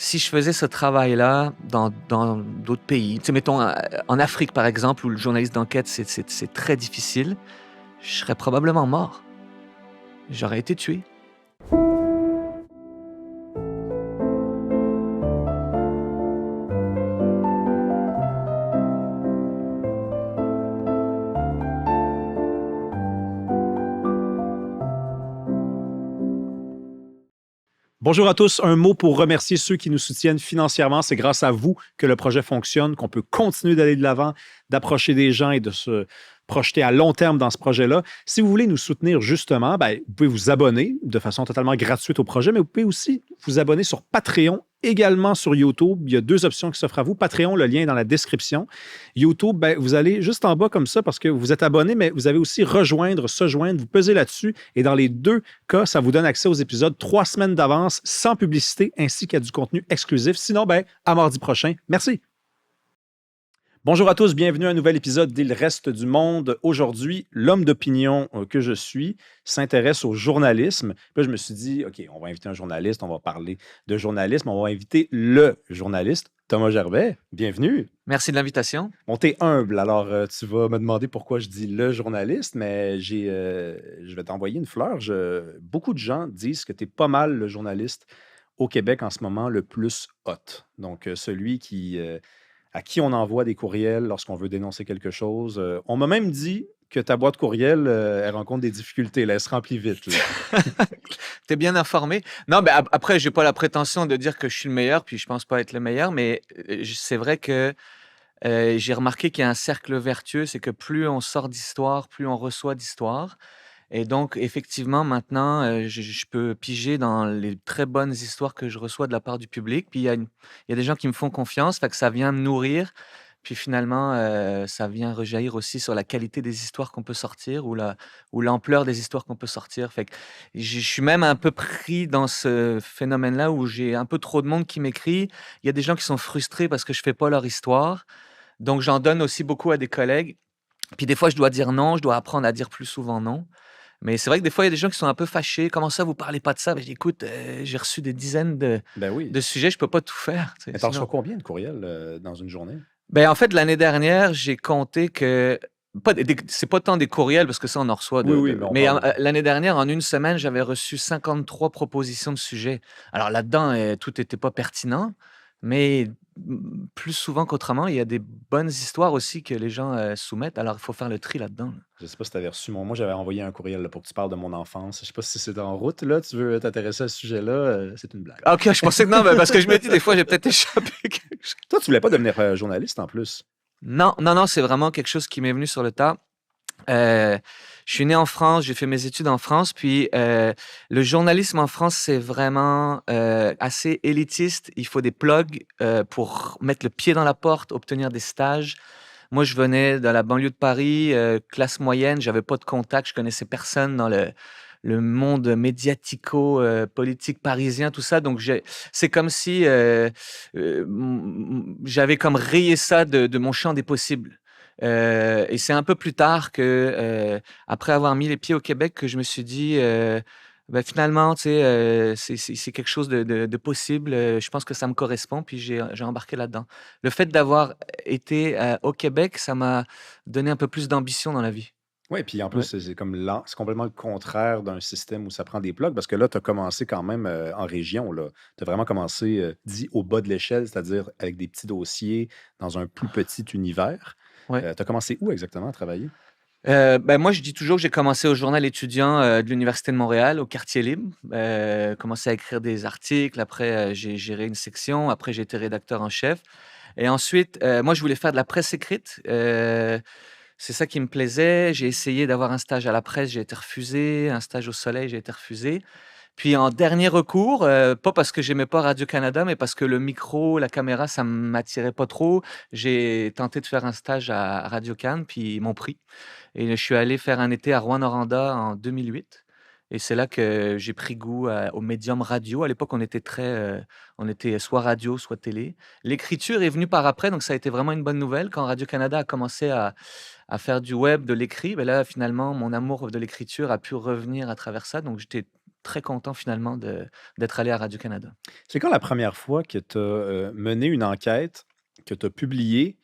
Si je faisais ce travail-là dans d'autres pays, tu sais, mettons, en Afrique, par exemple, où le journaliste d'enquête, c'est très difficile, je serais probablement mort. J'aurais été tué. Bonjour à tous. Un mot pour remercier ceux qui nous soutiennent financièrement. C'est grâce à vous que le projet fonctionne, qu'on peut continuer d'aller de l'avant, d'approcher des gens et de se projeter à long terme dans ce projet-là. Si vous voulez nous soutenir justement, vous pouvez vous abonner de façon totalement gratuite au projet, mais vous pouvez aussi vous abonner sur Patreon, également sur YouTube. Il y a 2 options qui s'offrent à vous. Patreon, le lien est dans la description. YouTube, vous allez juste en bas comme ça parce que vous êtes abonné, mais vous avez aussi rejoindre, se joindre. Vous pesez là-dessus et dans les 2 cas, ça vous donne accès aux épisodes 3 semaines d'avance sans publicité ainsi qu'à du contenu exclusif. Sinon, à mardi prochain. Merci. Bonjour à tous, bienvenue à un nouvel épisode d'Il reste du monde. Aujourd'hui, l'homme d'opinion que je suis s'intéresse au journalisme. Puis là, je me suis dit, OK, on va inviter un journaliste, on va parler de journalisme, on va inviter le journaliste, Thomas Gerbet. Bienvenue. Merci de l'invitation. Bon, t'es humble, alors tu vas me demander pourquoi je dis le journaliste, mais je vais t'envoyer une fleur. Beaucoup de gens disent que t'es pas mal le journaliste au Québec en ce moment le plus hot. Donc, celui à qui on envoie des courriels lorsqu'on veut dénoncer quelque chose. On m'a même dit que ta boîte courriel, elle rencontre des difficultés. Là, elle se remplit vite. T'es bien informé. Non, après, j'ai pas la prétention de dire que je suis le meilleur, puis je pense pas être le meilleur, mais c'est vrai que j'ai remarqué qu'il y a un cercle vertueux, c'est que plus on sort d'histoire, plus on reçoit d'histoires. Et donc, effectivement, maintenant, je peux piger dans les très bonnes histoires que je reçois de la part du public. Puis il y a des gens qui me font confiance, fait que ça vient me nourrir. Puis finalement, ça vient rejaillir aussi sur la qualité des histoires qu'on peut sortir ou l'ampleur des histoires qu'on peut sortir. Fait que je suis même un peu pris dans ce phénomène-là où j'ai un peu trop de monde qui m'écrit. Il y a des gens qui sont frustrés parce que je fais pas leur histoire. Donc j'en donne aussi beaucoup à des collègues. Puis des fois, je dois dire non, je dois apprendre à dire plus souvent non. Mais c'est vrai que des fois, il y a des gens qui sont un peu fâchés. «Comment ça, vous parlez pas de ça?» Je dis: «Écoute, j'ai reçu des dizaines Ben oui. de sujets, je peux pas tout faire», tu sais, Mais t'en sinon. reçois combien de courriels dans une journée? En fait, l'année dernière, j'ai compté que pas des c'est pas tant des courriels parce que ça, on en reçoit Oui, oui, de mais on mais parle. l'année dernière, en une semaine, j'avais reçu 53 propositions de sujets. Alors là-dedans, tout était pas pertinent, mais plus souvent qu'autrement, il y a des bonnes histoires aussi que les gens, soumettent. Alors il faut faire le tri là-dedans. Je sais pas si tu avais reçu moi, j'avais envoyé un courriel là, pour que tu parles de mon enfance. Je sais pas si c'est en route, là. Tu veux t'intéresser à ce sujet-là? C'est une blague. Ah OK, je pensais que non, parce que je me dis des fois, j'ai peut-être échappé quelque chose. Toi, tu voulais pas devenir journaliste en plus. Non, non, non, c'est vraiment quelque chose qui m'est venu sur le tas. Je suis né en France, j'ai fait mes études en France, puis, le journalisme en France, c'est vraiment, assez élitiste. Il faut des plugs, pour mettre le pied dans la porte, obtenir des stages. Moi, je venais de la banlieue de Paris, classe moyenne, j'avais pas de contact, je connaissais personne dans le monde médiatico, politique parisien, tout ça. Donc c'est comme si, j'avais comme rayé ça de mon champ des possibles. Et c'est un peu plus tard que, après avoir mis les pieds au Québec, que je me suis dit, finalement, tu sais, c'est quelque chose de possible, je pense que ça me correspond, puis j'ai embarqué là-dedans. Le fait d'avoir été, au Québec, ça m'a donné un peu plus d'ambition dans la vie. Oui, puis en plus, Ouais. c'est comme c'est complètement le contraire d'un système où ça prend des plugs, parce que là, tu as commencé quand même en région, là. Tu as vraiment commencé, dit au bas de l'échelle, c'est-à-dire avec des petits dossiers dans un plus petit univers. Ouais. Tu as commencé où exactement à travailler? Moi, je dis toujours que j'ai commencé au journal étudiant, de l'Université de Montréal, au Quartier Libre. Commencé à écrire des articles, après, j'ai géré une section, après j'ai été rédacteur en chef et ensuite, moi, je voulais faire de la presse écrite, c'est ça qui me plaisait. J'ai essayé d'avoir un stage à la presse, j'ai été refusé, un stage au Soleil, j'ai été refusé. Puis en dernier recours, pas parce que j'aimais pas Radio-Canada, mais parce que le micro, la caméra, ça m'attirait pas trop, j'ai tenté de faire un stage à Radio-Can, puis ils m'ont pris et je suis allé faire un été à Rouyn-Noranda en 2008 et c'est là que j'ai pris goût au médium radio. À l'époque, on était soit radio, soit télé. L'écriture est venue par après, donc ça a été vraiment une bonne nouvelle. Quand Radio-Canada a commencé à faire du web, de l'écrit, là, finalement, mon amour de l'écriture a pu revenir à travers ça, donc j'étais très content finalement d'être allé à Radio-Canada. C'est quand la première fois que tu as mené une enquête, que tu as publiée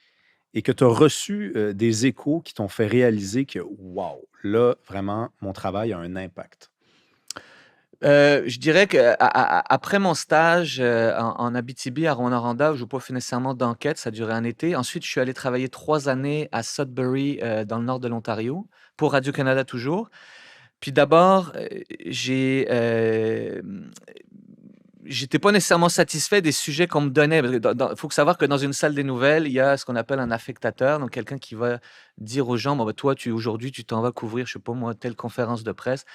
et que tu as reçu des échos qui t'ont fait réaliser que, wow, là, vraiment, mon travail a un impact? Je dirais qu'après mon stage, en Abitibi, à Rouyn-Noranda, où je n'ai pas fait nécessairement d'enquête, ça a duré un été. Ensuite, je suis allé travailler 3 années à Sudbury, dans le nord de l'Ontario, pour Radio-Canada toujours. Puis d'abord, j'étais pas nécessairement satisfait des sujets qu'on me donnait. Parce que faut savoir que dans une salle des nouvelles, il y a ce qu'on appelle un affectateur, donc quelqu'un qui va dire aux gens, bon, ben, toi, aujourd'hui, tu t'en vas couvrir, je sais pas moi, telle conférence de presse.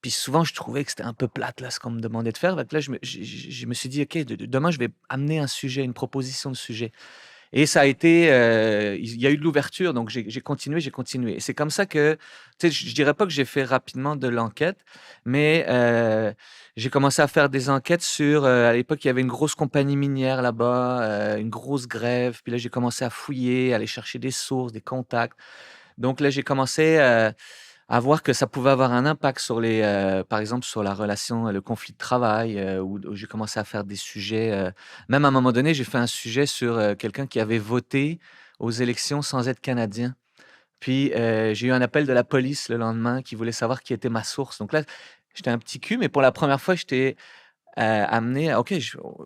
Puis souvent, je trouvais que c'était un peu plate, là, ce qu'on me demandait de faire. Fait que là, je me suis dit, OK, demain, je vais amener un sujet, une proposition de sujet. Et ça a été, il y a eu de l'ouverture, donc j'ai continué, j'ai continué. Et c'est comme ça que, tu sais, je dirais pas que j'ai fait rapidement de l'enquête, mais j'ai commencé à faire des enquêtes sur, à l'époque, il y avait une grosse compagnie minière là-bas, une grosse grève. Puis là, j'ai commencé à fouiller, aller chercher des sources, des contacts. Donc là, j'ai commencé, à voir que ça pouvait avoir un impact sur par exemple, sur la relation, le conflit de travail, où j'ai commencé à faire des sujets, même à un moment donné, j'ai fait un sujet sur, quelqu'un qui avait voté aux élections sans être canadien. Puis, j'ai eu un appel de la police le lendemain qui voulait savoir qui était ma source. Donc là, j'étais un petit cul, mais pour la première fois, j'étais, amené à OK,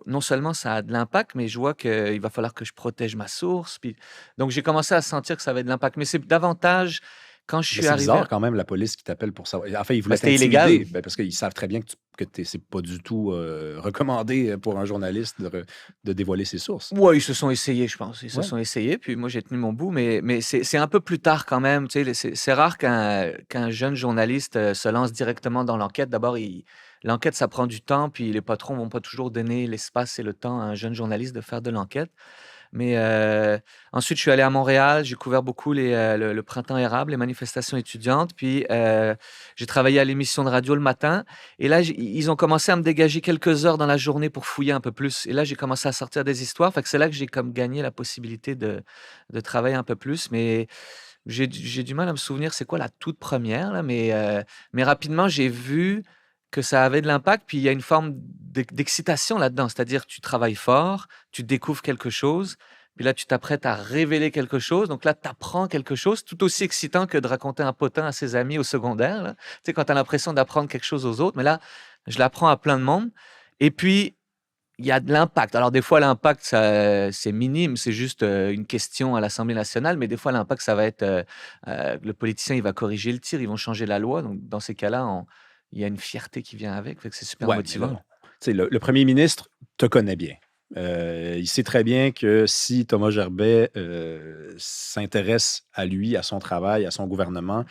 non seulement ça a de l'impact, mais je vois qu'il va falloir que je protège ma source. Puis donc j'ai commencé à sentir que ça avait de l'impact. Mais c'est davantage quand je Mais suis c'est arrivé bizarre quand même, la police qui t'appelle pour savoir. Enfin, ils voulaient c'était illégal. t'intimider, parce qu'ils savent très bien que c'est pas du tout recommandé pour un journaliste de dévoiler ses sources. Ouais, ils se sont essayés, je pense. Ils se Ouais. sont essayés, puis moi, j'ai tenu mon bout, mais c'est un peu plus tard quand même. Tu sais, c'est rare qu'un jeune journaliste se lance directement dans l'enquête. D'abord, l'enquête, ça prend du temps, puis les patrons vont pas toujours donner l'espace et le temps à un jeune journaliste de faire de l'enquête. Mais ensuite, je suis allé à Montréal, j'ai couvert beaucoup le printemps érable, les manifestations étudiantes, puis j'ai travaillé à l'émission de radio le matin. Et là, ils ont commencé à me dégager quelques heures dans la journée pour fouiller un peu plus. Et là, j'ai commencé à sortir des histoires. Fait que c'est là que j'ai comme gagné la possibilité de travailler un peu plus. Mais j'ai du mal à me souvenir c'est quoi la toute première, là, mais rapidement, j'ai vu que ça avait de l'impact. Puis il y a une forme d'excitation là-dedans. C'est-à-dire, tu travailles fort, tu découvres quelque chose, puis là, tu t'apprêtes à révéler quelque chose. Donc là, tu apprends quelque chose, tout aussi excitant que de raconter un potin à ses amis au secondaire, là. Tu sais, quand tu as l'impression d'apprendre quelque chose aux autres. Mais là, je l'apprends à plein de monde. Et puis, il y a de l'impact. Alors des fois, l'impact, c'est minime, c'est juste, une question à l'Assemblée nationale, mais des fois, l'impact, ça va être, le politicien, il va corriger le tir, ils vont changer la loi. Donc dans ces cas-là, il y a une fierté qui vient avec, fait que c'est super Ouais, mais là, motivant. tu sais, le premier ministre te connaît bien. Il sait très bien que si Thomas Gerbet s'intéresse à lui, à son travail, à son gouvernement,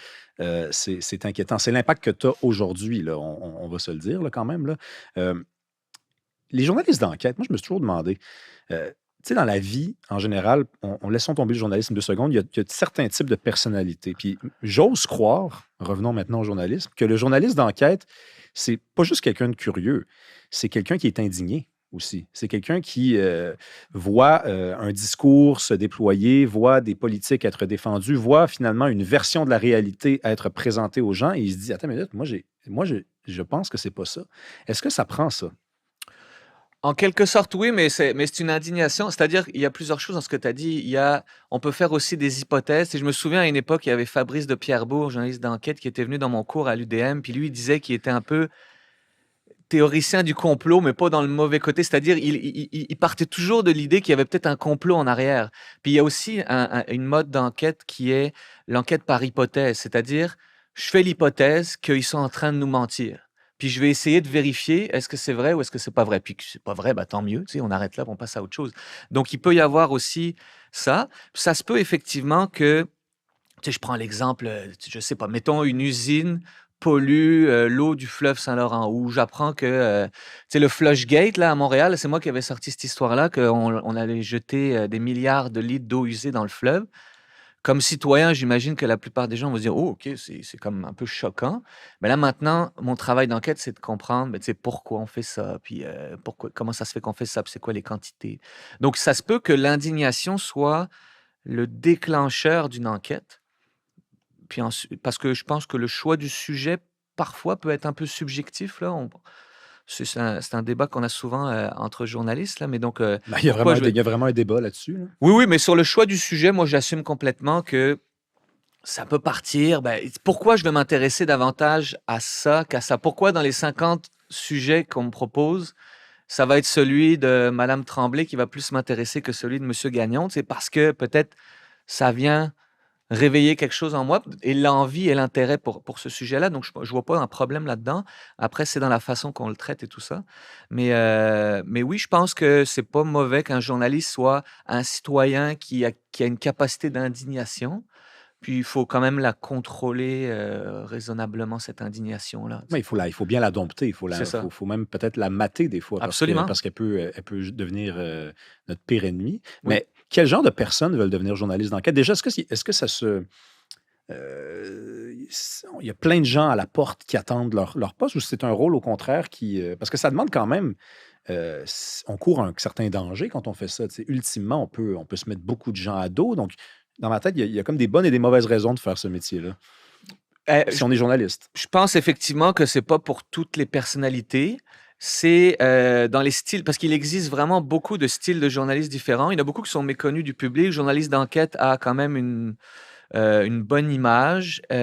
c'est inquiétant. C'est l'impact que tu as aujourd'hui, là, on va se le dire là, quand même. Là. Euh, les journalistes d'enquête, moi, je me suis toujours demandé, tu sais, dans la vie, en général, on laissons tomber le journalisme 2 secondes, il y a certains types de personnalités. Puis j'ose croire, revenons maintenant au journalisme, que le journaliste d'enquête, c'est pas juste quelqu'un de curieux, c'est quelqu'un qui est indigné aussi. C'est quelqu'un qui voit un discours se déployer, voit des politiques être défendues, voit finalement une version de la réalité être présentée aux gens et il se dit, attends une minute, je pense que c'est pas ça. Est-ce que ça prend ça? En quelque sorte, oui, mais c'est une indignation. C'est-à-dire, il y a plusieurs choses dans ce que tu as dit. On peut faire aussi des hypothèses. Et je me souviens à une époque, il y avait Fabrice de Pierrebourg, journaliste d'enquête, qui était venu dans mon cours à l'UDM. Puis lui, il disait qu'il était un peu théoricien du complot, mais pas dans le mauvais côté. C'est-à-dire, il partait toujours de l'idée qu'il y avait peut-être un complot en arrière. Puis il y a aussi une mode d'enquête qui est l'enquête par hypothèse. C'est-à-dire, je fais l'hypothèse qu'ils sont en train de nous mentir. Puis je vais essayer de vérifier est-ce que c'est vrai ou est-ce que c'est pas vrai. Puis que c'est pas vrai, bah tant mieux, tu sais, on arrête là, on passe à autre chose. Donc il peut y avoir aussi ça. Ça se peut effectivement que, tu sais, je prends l'exemple, je sais pas, mettons une usine pollue l'eau du fleuve Saint-Laurent, où j'apprends que, tu sais, le Flushgate, là, à Montréal, c'est moi qui avais sorti cette histoire-là, qu'on allait jeter des milliards de litres d'eau usée dans le fleuve. Comme citoyen, j'imagine que la plupart des gens vont se dire, oh, OK, c'est comme un peu choquant. Mais là, maintenant, mon travail d'enquête, c'est de comprendre, ben, tu sais, pourquoi on fait ça, puis comment ça se fait qu'on fait ça, puis c'est quoi les quantités. Donc, ça se peut que l'indignation soit le déclencheur d'une enquête. Puis parce que je pense que le choix du sujet parfois peut être un peu subjectif, là. C'est un débat qu'on a souvent entre journalistes, là. Mais donc, Ben, il y a pourquoi vraiment, je vais. il y a vraiment un débat là-dessus, là. Oui, oui, mais sur le choix du sujet, moi, j'assume complètement que ça peut partir. Ben, pourquoi je vais m'intéresser davantage à ça qu'à ça? Pourquoi dans les 50 sujets qu'on me propose, ça va être celui de Madame Tremblay qui va plus m'intéresser que celui de Monsieur Gagnon? C'est parce que peut-être ça vient réveiller quelque chose en moi et l'envie et l'intérêt pour ce sujet-là. Donc, je vois pas un problème là-dedans. Après, c'est dans la façon qu'on le traite et tout ça. Mais oui, je pense que c'est pas mauvais qu'un journaliste soit un citoyen qui a une capacité d'indignation. Puis, il faut quand même la contrôler raisonnablement, cette indignation-là. Tu Ouais, sais. il faut bien la dompter. C'est ça. Faut même peut-être la mater des fois Absolument. parce elle peut devenir notre pire ennemi. Oui. Mais quel genre de personnes veulent devenir journalistes d'enquête? Déjà, est-ce que ça se. Il y a plein de gens à la porte qui attendent leur poste ou c'est un rôle au contraire qui. Parce que ça demande quand même. On court un certain danger quand on fait ça. Tu sais. Ultimement, on peut se mettre beaucoup de gens à dos. Donc, dans ma tête, il y a comme des bonnes et des mauvaises raisons de faire ce métier-là. Si on est journaliste. Je pense effectivement que c'est pas pour toutes les personnalités. C'est dans les styles, parce qu'il existe vraiment beaucoup de styles de journalistes différents. Il y en a beaucoup qui sont méconnus du public. Le journaliste d'enquête a quand même une bonne image. Il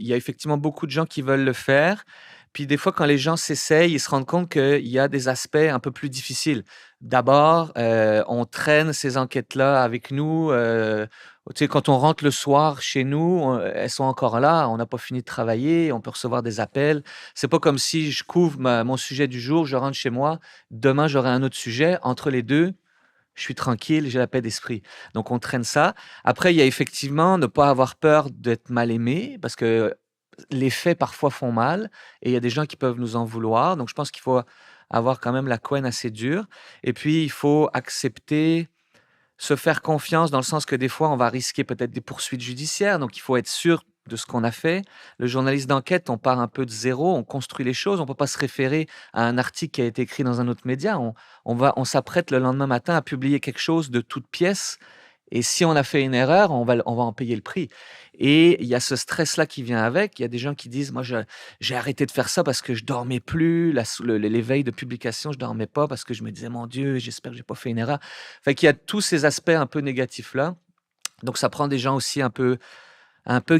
y a effectivement beaucoup de gens qui veulent le faire. Puis des fois, quand les gens s'essayent, ils se rendent compte qu'il y a des aspects un peu plus difficiles. D'abord, on traîne ces enquêtes-là avec nous. Tu sais, quand on rentre le soir chez nous, elles sont encore là. On n'a pas fini de travailler. On peut recevoir des appels. C'est pas comme si je couvre mon sujet du jour, je rentre chez moi. Demain, j'aurai un autre sujet. Entre les deux, je suis tranquille, j'ai la paix d'esprit. Donc, on traîne ça. Après, il y a effectivement ne pas avoir peur d'être mal aimé, parce que les faits parfois font mal et il y a des gens qui peuvent nous en vouloir. Donc, je pense qu'il faut avoir quand même la couenne assez dure. Et puis, il faut accepter, se faire confiance dans le sens que des fois, on va risquer peut-être des poursuites judiciaires. Donc, il faut être sûr de ce qu'on a fait. Le journaliste d'enquête, on part un peu de zéro, on construit les choses. On ne peut pas se référer à un article qui a été écrit dans un autre média. On s'apprête le lendemain matin à publier quelque chose de toute pièce. Et si on a fait une erreur, on va en payer le prix. Et il y a ce stress-là qui vient avec. Il y a des gens qui disent, moi, j'ai arrêté de faire ça parce que je dormais plus. Les veilles de publication, je dormais pas parce que je me disais, mon Dieu, j'espère que j'ai pas fait une erreur. Fait qu'il y a tous ces aspects un peu négatifs-là. Donc, ça prend des gens aussi un peu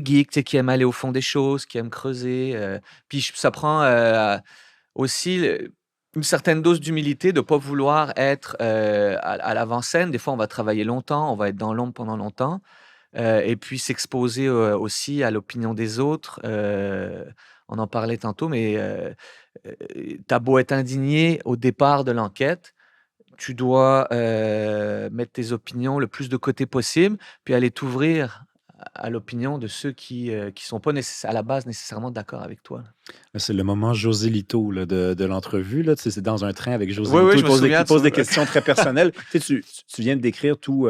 geeks, tu sais, qui aiment aller au fond des choses, qui aiment creuser. Puis, ça prend aussi une certaine dose d'humilité, de ne pas vouloir être à l'avant-scène. Des fois, on va travailler longtemps, on va être dans l'ombre pendant longtemps. Et puis s'exposer aussi à l'opinion des autres. On en parlait tantôt, mais tu as beau être indigné au départ de l'enquête, tu dois mettre tes opinions le plus de côté possible, puis aller t'ouvrir à l'opinion de ceux qui sont pas à la base nécessairement d'accord avec toi. C'est le moment José Lito là, de l'entrevue. Là. Tu sais, c'est dans un train avec José Oui, oui, Lito. je me souviens Il de pose des ça. questions très personnelles. Tu sais, tu viens de décrire tout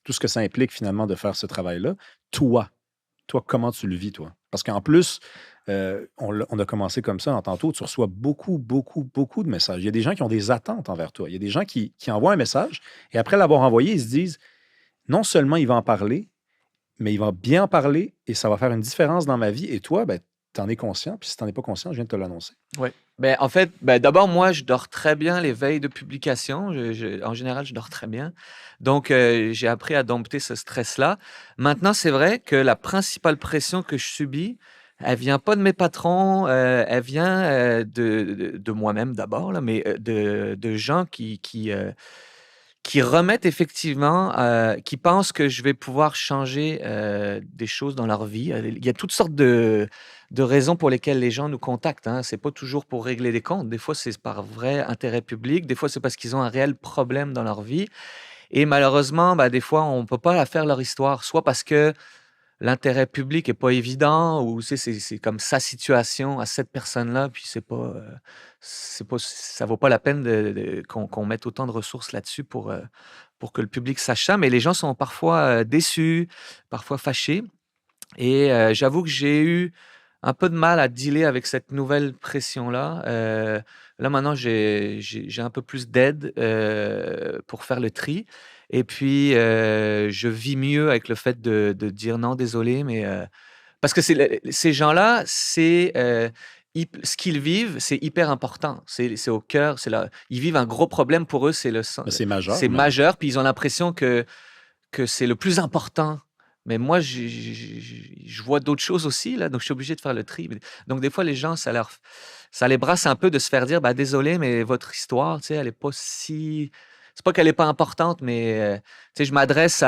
ce que ça implique finalement de faire ce travail-là. Toi, comment tu le vis, toi? Parce qu'en plus, on a commencé comme ça en tantôt. Tu reçois beaucoup, beaucoup, beaucoup de messages. Il y a des gens qui ont des attentes envers toi. Il y a des gens qui envoient un message et après l'avoir envoyé, ils se disent non seulement il va en parler, mais il va bien en parler et ça va faire une différence dans ma vie. Et toi, ben, tu en es conscient. Puis si tu n'en es pas conscient, je viens de te l'annoncer. Ouais. Ben, en fait, d'abord, moi, je dors très bien les veilles de publication. En général, je dors très bien. Donc, j'ai appris à dompter ce stress-là. Maintenant, c'est vrai que la principale pression que je subis, elle vient pas de mes patrons, elle vient de moi-même d'abord, là, mais de gens qui remettent effectivement, qui pensent que je vais pouvoir changer des choses dans leur vie. Il y a toutes sortes de raisons pour lesquelles les gens nous contactent, hein. C'est pas toujours pour régler des comptes. Des fois, c'est par vrai intérêt public. Des fois, c'est parce qu'ils ont un réel problème dans leur vie. Et malheureusement, des fois, on peut pas la faire leur histoire, soit parce que l'intérêt public est pas évident ou tu sais, c'est comme sa situation à cette personne-là, puis c'est pas ça vaut pas la peine qu'on mette autant de ressources là-dessus pour que le public sache ça. Mais les gens sont parfois, déçus, parfois fâchés et j'avoue que j'ai eu un peu de mal à dealer avec cette nouvelle pression-là. Là, maintenant, j'ai un peu plus d'aide, pour faire le tri et puis, je vis mieux avec le fait de dire: «Non, désolé, mais» Parce que ces gens-là, ce qu'ils vivent, c'est hyper important. C'est au cœur. Ils vivent un gros problème pour eux. Mais c'est C'est majeur même. majeur. Puis ils ont l'impression que c'est le plus important. Mais moi, je vois d'autres choses aussi, là, donc je suis obligé de faire le tri. Donc, des fois, les gens, ça les brasse un peu de se faire dire, bah, désolé, mais votre histoire, tu sais, elle est pas si. C'est pas qu'elle est pas importante, mais tu sais, je m'adresse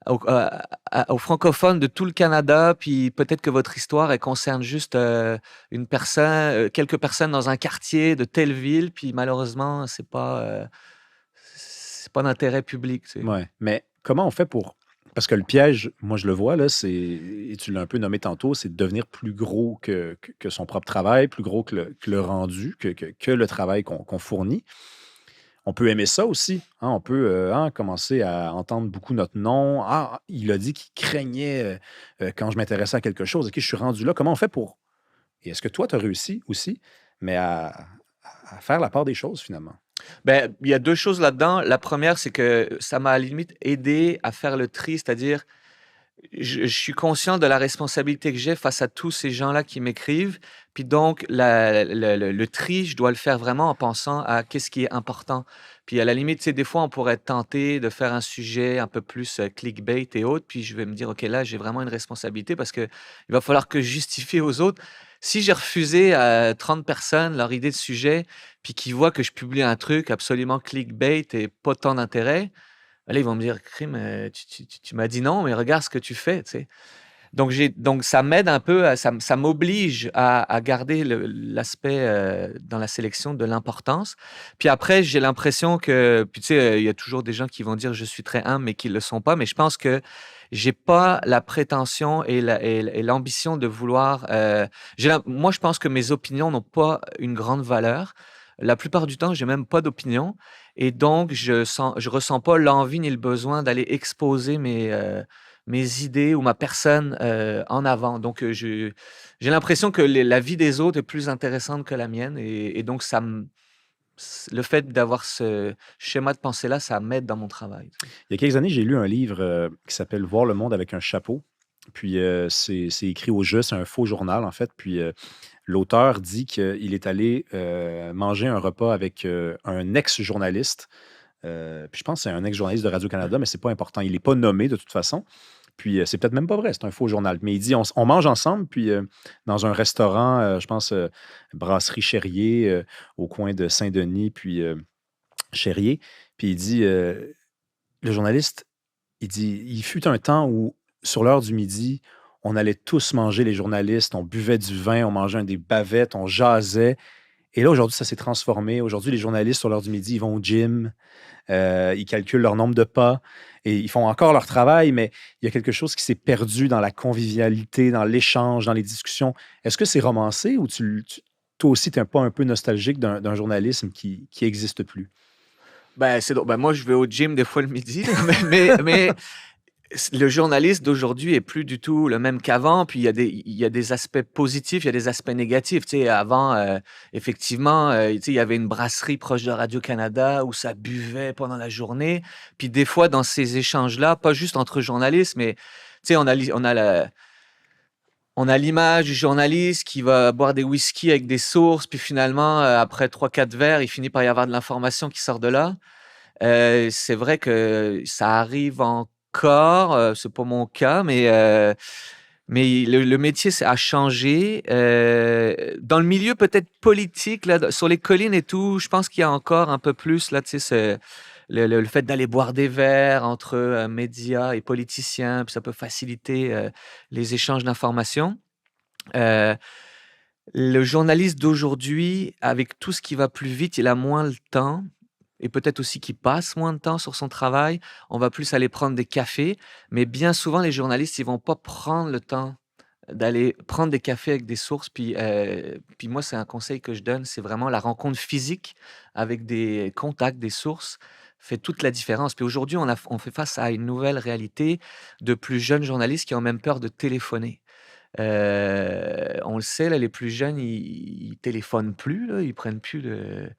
aux francophones de tout le Canada, puis peut-être que votre histoire, elle concerne juste une personne, quelques personnes dans un quartier de telle ville, puis malheureusement, c'est pas d'intérêt public, tu sais. Ouais. Mais comment on fait pour. Parce que le piège, moi je le vois, là, et tu l'as un peu nommé tantôt, c'est de devenir plus gros que son propre travail, plus gros que le rendu, que le travail qu'on fournit. On peut aimer ça aussi, hein. On peut commencer à entendre beaucoup notre nom. Ah, il a dit qu'il craignait quand je m'intéressais à quelque chose. OK, je suis rendu là. Comment on fait pour. Et est-ce que toi, tu as réussi aussi, mais à faire la part des choses finalement? Ben, il y a 2 choses là-dedans. La première, c'est que ça m'a à la limite aidé à faire le tri, c'est-à-dire, je suis conscient de la responsabilité que j'ai face à tous ces gens-là qui m'écrivent. Puis donc, le tri, je dois le faire vraiment en pensant à qu'est-ce qui est important. Puis à la limite, tu sais, des fois, on pourrait être tenté de faire un sujet un peu plus clickbait et autres. Puis je vais me dire, OK, là, j'ai vraiment une responsabilité parce que il va falloir que je justifie aux autres. Si j'ai refusé à 30 personnes leur idée de sujet, puis qu'ils voient que je publie un truc absolument clickbait et pas tant d'intérêt, ben là, ils vont me dire: «Crime, tu m'as dit non, mais regarde ce que tu fais», tu sais? Donc ça m'aide un peu ça m'oblige à garder l'aspect, dans la sélection de l'importance. Puis après, j'ai l'impression puis tu sais, il y a toujours des gens qui vont dire: «Je suis très humble», mais qui ne le sont pas. Mais je pense que j'ai pas la prétention et l'ambition de vouloir, moi, je pense que mes opinions n'ont pas une grande valeur. La plupart du temps, j'ai même pas d'opinion et donc je ressens pas l'envie ni le besoin d'aller exposer mes idées ou ma personne, en avant. Donc, j'ai l'impression que la vie des autres est plus intéressante que la mienne et donc le fait d'avoir ce schéma de pensée-là, ça m'aide dans mon travail, tu sais. Il y a quelques années, j'ai lu un livre qui s'appelle Voir le monde avec un chapeau. Puis c'est écrit au jeu, c'est un faux journal en fait. Puis l'auteur dit qu'il est allé manger un repas avec un ex-journaliste. Puis je pense que c'est un ex-journaliste de Radio-Canada, mais c'est pas important. Il n'est pas nommé de toute façon. Puis c'est peut-être même pas vrai, c'est un faux journal. Mais il dit on mange ensemble, puis dans un restaurant, je pense, Brasserie Cherrier, au coin de Saint-Denis, puis Cherrier. Puis il dit le journaliste, il dit il fut un temps où, sur l'heure du midi, on allait tous manger les journalistes, on buvait du vin, on mangeait des bavettes, on jasait. Et là, aujourd'hui, ça s'est transformé. Aujourd'hui, les journalistes, sur l'heure du midi, ils vont au gym, ils calculent leur nombre de pas et ils font encore leur travail, mais il y a quelque chose qui s'est perdu dans la convivialité, dans l'échange, dans les discussions. Est-ce que c'est romancé ou toi aussi, tu n'es pas un peu nostalgique d'un journalisme qui n'existe plus? Ben, c'est drôle. Ben, moi, je vais au gym des fois le midi, là, mais le journaliste d'aujourd'hui est plus du tout le même qu'avant. Puis il y a des aspects positifs, il y a des aspects négatifs. Tu sais, avant, effectivement, tu sais, il y avait une brasserie proche de Radio-Canada où ça buvait pendant la journée. Puis des fois, dans ces échanges-là, pas juste entre journalistes, mais tu sais, on a l'image du journaliste qui va boire des whisky avec des sources, puis finalement, après 3, 4 verres, il finit par y avoir de l'information qui sort de là. C'est vrai que ça arrive encore, c'est pas mon cas, mais le métier a changé. Dans le milieu peut-être politique, là, sur les collines et tout, je pense qu'il y a encore un peu plus, là, tu sais, le fait d'aller boire des verres entre médias et politiciens, puis ça peut faciliter les échanges d'informations. Euh, le journaliste d'aujourd'hui, avec tout ce qui va plus vite, il a moins le temps et peut-être aussi qu'il passe moins de temps sur son travail. On va plus aller prendre des cafés, mais bien souvent, les journalistes, ils vont pas prendre le temps d'aller prendre des cafés avec des sources. Puis moi, c'est un conseil que je donne, c'est vraiment la rencontre physique avec des contacts, des sources, fait toute la différence. Puis aujourd'hui, on fait face à une nouvelle réalité de plus jeunes journalistes qui ont même peur de téléphoner. On le sait, là, les plus jeunes, ils téléphonent plus, là, ils prennent plus le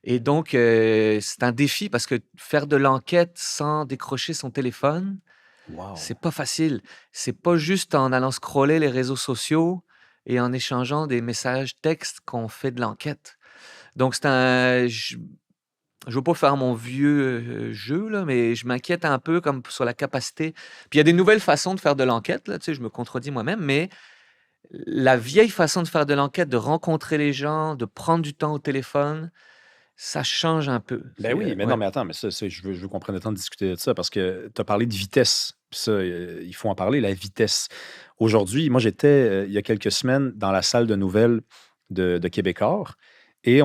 et donc c'est un défi parce que faire de l'enquête sans décrocher son téléphone, Wow. C'est pas facile. C'est pas juste en allant scroller les réseaux sociaux et en échangeant des messages textes qu'on fait de l'enquête. Donc c'est un je veux pas faire mon vieux, jeu là, mais je m'inquiète un peu comme sur la capacité puis il y a des nouvelles façons de faire de l'enquête là, tu sais, je me contredis moi-même, mais la vieille façon de faire de l'enquête, de rencontrer les gens, de prendre du temps au téléphone, ça change un peu. Ben C'est, oui, mais non, ouais. mais attends, mais ça, je veux qu'on prenne le temps de discuter de ça parce que tu as parlé de vitesse. Puis ça, il faut en parler, la vitesse. Aujourd'hui, moi, j'étais, il y a quelques semaines, dans la salle de nouvelles de Québécois et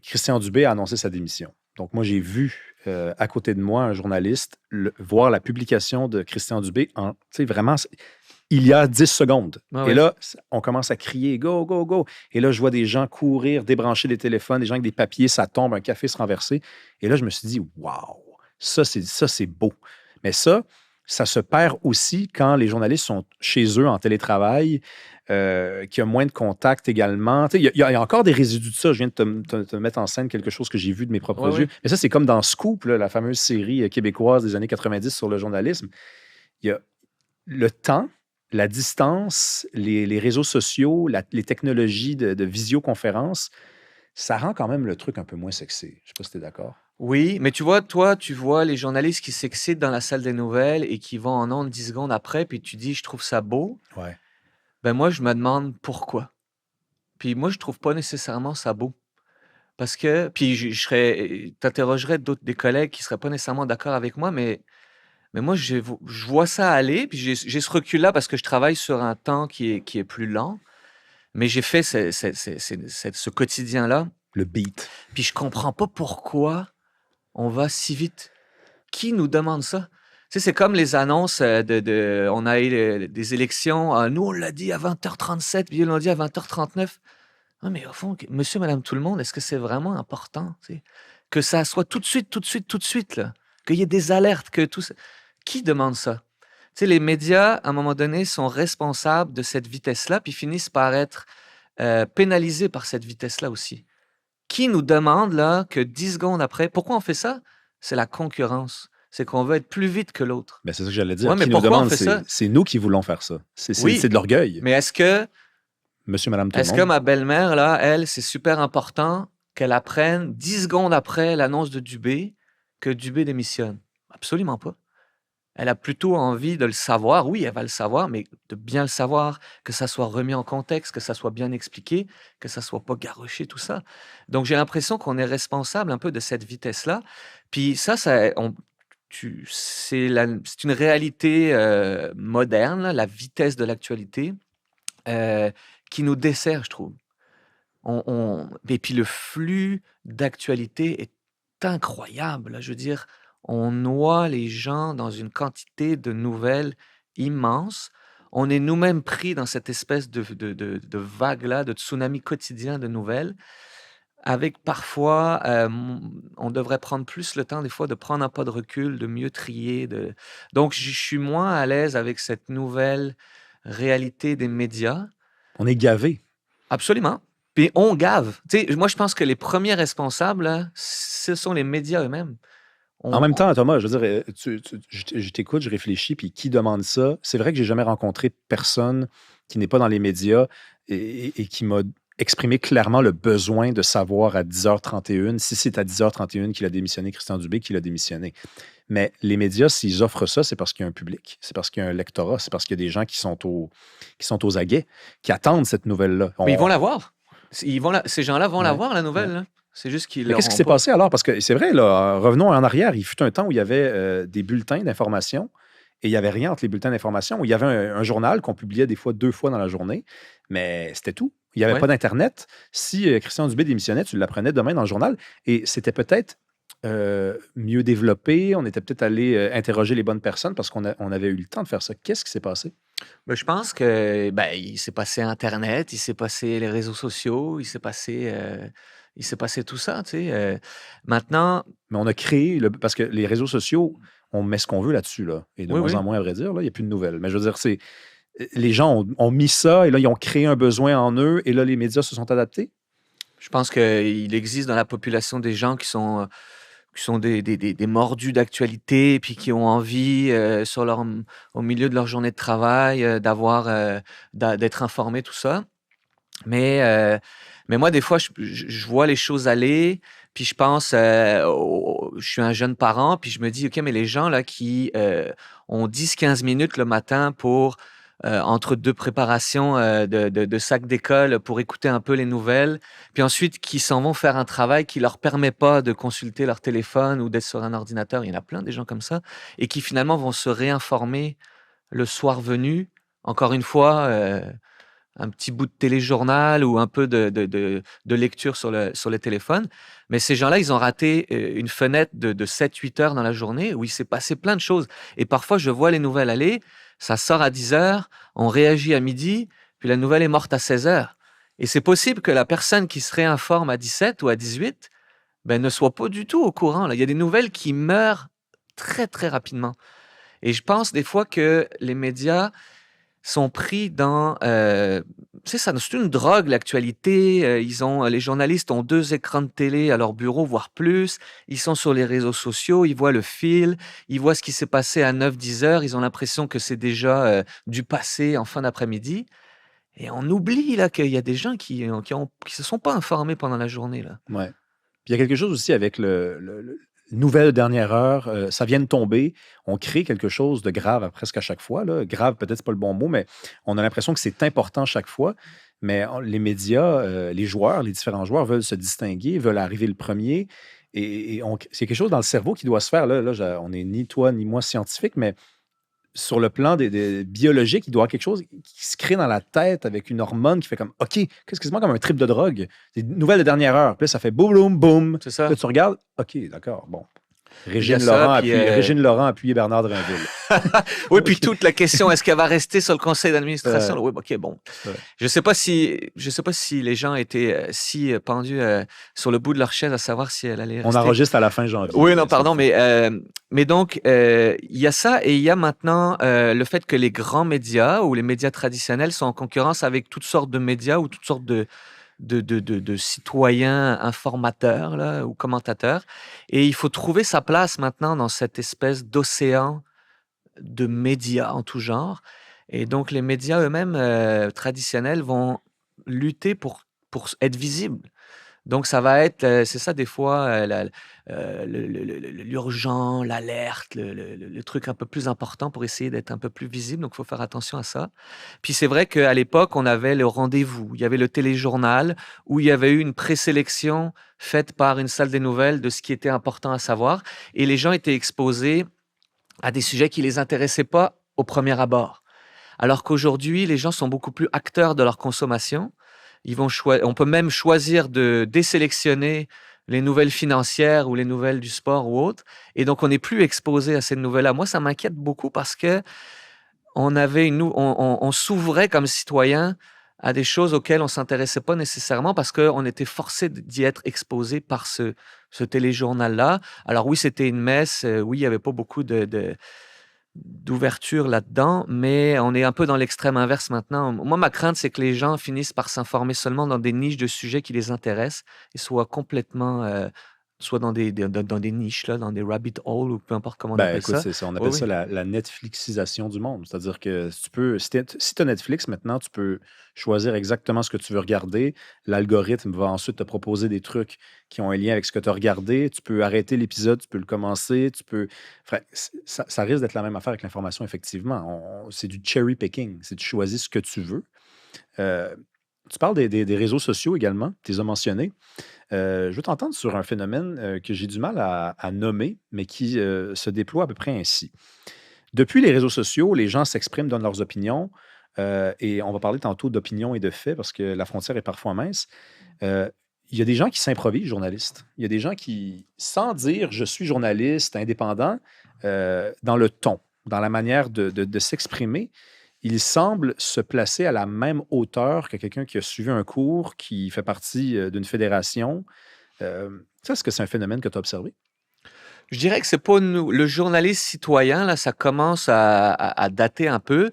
Christian Dubé a annoncé sa démission. Donc, moi, j'ai vu à côté de moi un journaliste voir la publication de Christian Dubé en, tu sais, vraiment, il y a 10 secondes. Ouais, Et ouais. là, on commence à crier go, go, go. Et là, je vois des gens courir, débrancher des téléphones, des gens avec des papiers, ça tombe, un café se renverser. Et là, je me suis dit, waouh, ça, c'est beau. Mais ça se perd aussi quand les journalistes sont chez eux en télétravail, qu'il y a moins de contacts également. Tu sais, il y a encore des résidus de ça. Je viens de te mettre en scène quelque chose que j'ai vu de mes Ouais, propres yeux. ouais. Mais ça, c'est comme dans Scoop, là, la fameuse série québécoise des années 90 sur le journalisme. Il y a le temps, la distance, les réseaux sociaux, les technologies de visioconférence, ça rend quand même le truc un peu moins sexy. Je ne sais pas si tu es d'accord. Oui, mais tu vois, toi, tu vois les journalistes qui s'excitent dans la salle des nouvelles et qui vont en ondes 10 secondes après, puis tu dis: «Je trouve ça beau». Ouais. Ben, moi, je me demande pourquoi. Puis moi, je trouve pas nécessairement ça beau. Parce que puis je serais tu d'autres des collègues qui seraient pas nécessairement d'accord avec moi, mais moi, je vois ça aller, puis j'ai ce recul-là parce que je travaille sur un temps qui est plus lent, mais j'ai fait ce quotidien-là, Le beat. puis je comprends pas pourquoi on va si vite. Qui nous demande ça? Tu sais, c'est comme les annonces, on a eu des élections, nous on l'a dit à 20h37, puis ils l'ont dit à 20h39. Ah mais au fond, monsieur, madame, tout le monde, est-ce que c'est vraiment important, tu sais? Que ça soit tout de suite, tout de suite, tout de suite, là? Qu'il y ait des alertes, que tout ça qui demande ça? Tu sais, les médias, à un moment donné, sont responsables de cette vitesse-là, puis finissent par être, pénalisés par cette vitesse-là aussi. Qui nous demande, là, que 10 secondes après pourquoi on fait ça? C'est la concurrence. C'est qu'on veut être plus vite que l'autre. Ben, c'est ça que j'allais dire. Ouais, mais Qui nous pourquoi on demande, fait ça? c'est nous qui voulons faire ça. C'est Oui, de l'orgueil. mais Monsieur, madame, tout le est-ce que monde. ma belle-mère, là, elle, c'est super important qu'elle apprenne 10 secondes après l'annonce de Dubé que Dubé démissionne? Absolument pas. Elle a plutôt envie de le savoir. Oui, elle va le savoir, mais de bien le savoir, que ça soit remis en contexte, que ça soit bien expliqué, que ça soit pas garoché, tout ça. Donc, j'ai l'impression qu'on est responsable un peu de cette vitesse-là. Puis ça, c'est une réalité moderne, là, la vitesse de l'actualité, euh, qui nous dessert, je trouve. Et puis le flux d'actualité est incroyable, là. Je veux dire, on noie les gens dans une quantité de nouvelles immense. On est nous-mêmes pris dans cette espèce de vague-là, de tsunami quotidien de nouvelles, avec parfois, on devrait prendre plus le temps des fois de prendre un pas de recul, de mieux trier, donc je suis moins à l'aise avec cette nouvelle réalité des médias. On est gavé. Absolument. Puis on gave. Tu sais, moi, je pense que les premiers responsables, là, ce sont les médias eux-mêmes. En On même on temps, Thomas, je veux dire, je t'écoute, je réfléchis, puis qui demande ça? C'est vrai que j'ai jamais rencontré personne qui n'est pas dans les médias et qui m'a exprimé clairement le besoin de savoir à 10h31, si c'est à 10h31 qu'il a démissionné, Christian Dubé, qu'il a démissionné. Mais les médias, s'ils offrent ça, c'est parce qu'il y a un public, c'est parce qu'il y a un lectorat, c'est parce qu'il y a des gens qui sont aux aguets, qui attendent cette nouvelle-là. mais ils vont la voir. Ces gens-là vont la Ouais, voir, la ouais. nouvelle, là. C'est juste qu'ils Mais qu'est-ce qui l'auront s'est pas. passé alors? Parce que c'est vrai, là, revenons en arrière. Il fut un temps où il y avait des bulletins d'information et il n'y avait rien entre les bulletins d'information. Où il y avait un journal qu'on publiait des fois 2 fois dans la journée, mais c'était tout. Il n'y avait pas Ouais. d'Internet. Si Christian Dubé démissionnait, tu l'apprenais demain dans le journal. Et c'était peut-être mieux développé. On était peut-être allé interroger les bonnes personnes parce qu'on avait eu le temps de faire ça. Qu'est-ce qui s'est passé? Ben, je pense que, ben, il s'est passé internet, il s'est passé les réseaux sociaux, il s'est passé tout ça, tu sais? Maintenant Mais on a créé, parce que les réseaux sociaux, on met ce qu'on veut là-dessus, là. Et de oui, moins en oui. moins, à vrai dire, là, il n'y a plus de nouvelles. Mais je veux dire, les gens ont mis ça et là, ils ont créé un besoin en eux et là, les médias se sont adaptés. Je pense qu'il existe dans la population des gens qui sont des mordus d'actualité, puis qui ont envie, au milieu de leur journée de travail, d'être informés, tout ça. Mais, heu, mais moi, des fois, je vois les choses aller, puis je pense, je suis un jeune parent, puis je me dis: «OK, mais les gens là qui, ont 10-15 minutes le matin pour, entre 2 préparations, de sac d'école pour écouter un peu les nouvelles, puis ensuite qui s'en vont faire un travail qui leur permet pas de consulter leur téléphone ou d'être sur un ordinateur». Il y en a plein des gens comme ça et qui finalement vont se réinformer le soir venu. Encore une fois, un petit bout de téléjournal ou un peu de lecture sur le téléphone. Mais ces gens-là, ils ont raté une fenêtre de 7-8 heures dans la journée où il s'est passé plein de choses. Et parfois, je vois les nouvelles aller, ça sort à 10 heures, on réagit à midi, puis la nouvelle est morte à 16 heures. Et c'est possible que la personne qui se réinforme à 17 ou à 18 ben, ne soit pas du tout au courant. Là. Il y a des nouvelles qui meurent très, très rapidement. Et je pense des fois que les médias sont pris dans, tu sais, ça c'est une drogue l'actualité, les journalistes ont 2 écrans de télé à leur bureau, voire plus. Ils sont sur les réseaux sociaux, ils voient le fil, ils voient ce qui s'est passé à 9-10 heures, ils ont l'impression que c'est déjà, du passé en fin d'après-midi et on oublie là qu'il y a des gens qui se sont pas informés pendant la journée là. Ouais. Puis il y a quelque chose aussi avec le nouvelle dernière heure, ça vient de tomber. On crée quelque chose de grave presque à chaque fois. Là. Grave, peut-être c'est pas le bon mot, mais on a l'impression que c'est important chaque fois. Mais les médias, les joueurs, les différents joueurs veulent se distinguer, veulent arriver le premier. C'est quelque chose dans le cerveau qui doit se faire. On n'est ni toi ni moi scientifique, mais sur le plan des biologiques, il doit y avoir quelque chose qui se crée dans la tête avec une hormone qui fait comme OK, qu'est-ce quasiment comme un trip de drogue. C'est une nouvelle de dernière heure. Puis là, ça fait boum, boum, boum. C'est Puis ça. là, tu regardes, OK, d'accord, bon. Il y a ça, puis, Régine Laurent appuyé Bernard Drinville. oui, puis toute la question, est-ce qu'elle va rester sur le conseil d'administration? Ouais. Oui, OK, bon. Ouais. Je sais pas si les gens étaient, si pendus, sur le bout de leur chaise à savoir si elle allait On rester. enregistre à la fin janvier. Oui, non, pardon, mais donc, il y a ça et il y a maintenant, le fait que les grands médias ou les médias traditionnels sont en concurrence avec toutes sortes de médias ou toutes sortes de citoyens informateurs là, ou commentateurs et il faut trouver sa place maintenant dans cette espèce d'océan de médias en tout genre et donc les médias eux-mêmes, traditionnels vont lutter pour être visibles. Donc ça va être, c'est ça des fois, l'urgent, l'alerte, le truc un peu plus important pour essayer d'être un peu plus visible, donc il faut faire attention à ça. Puis c'est vrai qu'à l'époque, on avait le rendez-vous, il y avait le téléjournal où il y avait eu une présélection faite par une salle des nouvelles de ce qui était important à savoir et les gens étaient exposés à des sujets qui les intéressaient pas au premier abord. Alors qu'aujourd'hui, les gens sont beaucoup plus acteurs de leur consommation. On peut même choisir de désélectionner les nouvelles financières ou les nouvelles du sport ou autres. Et donc, on n'est plus exposé à ces nouvelles-là. Moi, ça m'inquiète beaucoup parce que on s'ouvrait comme citoyen à des choses auxquelles on s'intéressait pas nécessairement parce qu'on était forcé d'y être exposé par ce téléjournal-là. Alors oui, c'était une messe. Oui, il y avait pas beaucoup d'ouverture là-dedans, mais on est un peu dans l'extrême inverse maintenant. Moi, ma crainte, c'est que les gens finissent par s'informer seulement dans des niches de sujets qui les intéressent et soient complètement, soit dans des niches, là, dans des rabbit holes ou peu importe comment on Ben, appelle écoute, ça. c'est ça. On Oui, appelle ça oui. la Netflixisation du monde. C'est-à-dire que si tu as Netflix maintenant, tu peux choisir exactement ce que tu veux regarder. L'algorithme va ensuite te proposer des trucs qui ont un lien avec ce que tu as regardé. Tu peux arrêter l'épisode, tu peux le commencer, ça risque d'être la même affaire avec l'information, effectivement. C'est du cherry picking. C'est tu choisis ce que tu veux. Euh, Tu parles des réseaux sociaux également, tu les as mentionnés. Je veux t'entendre sur un phénomène que j'ai du mal à nommer, mais qui se déploie à peu près ainsi. Depuis les réseaux sociaux, les gens s'expriment, donnent leurs opinions, et on va parler tantôt d'opinion et de faits parce que la frontière est parfois mince. Euh, il y a des gens qui s'improvisent journalistes. Il y a des gens qui, sans dire je suis journaliste indépendant, dans le ton, dans la manière de s'exprimer, ils semblent se placer à la même hauteur que quelqu'un qui a suivi un cours, qui fait partie d'une fédération. Ça, est-ce que c'est un phénomène que tu as observé? Je dirais que c'est pas nous. Le journaliste citoyen, là, ça commence à dater un peu.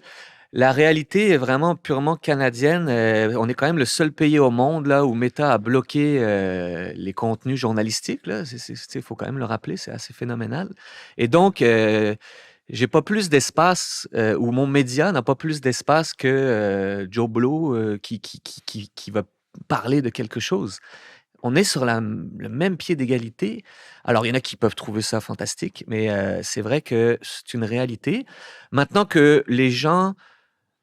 La réalité est vraiment purement canadienne. On est quand même le seul pays au monde là où Meta a bloqué les contenus journalistiques. Là, faut quand même le rappeler, c'est assez phénoménal. Et donc, j'ai pas plus d'espace ou mon média n'a pas plus d'espace que Joe Blow qui va parler de quelque chose. On est sur le même pied d'égalité. Alors, il y en a qui peuvent trouver ça fantastique, mais c'est vrai que c'est une réalité. Maintenant que les gens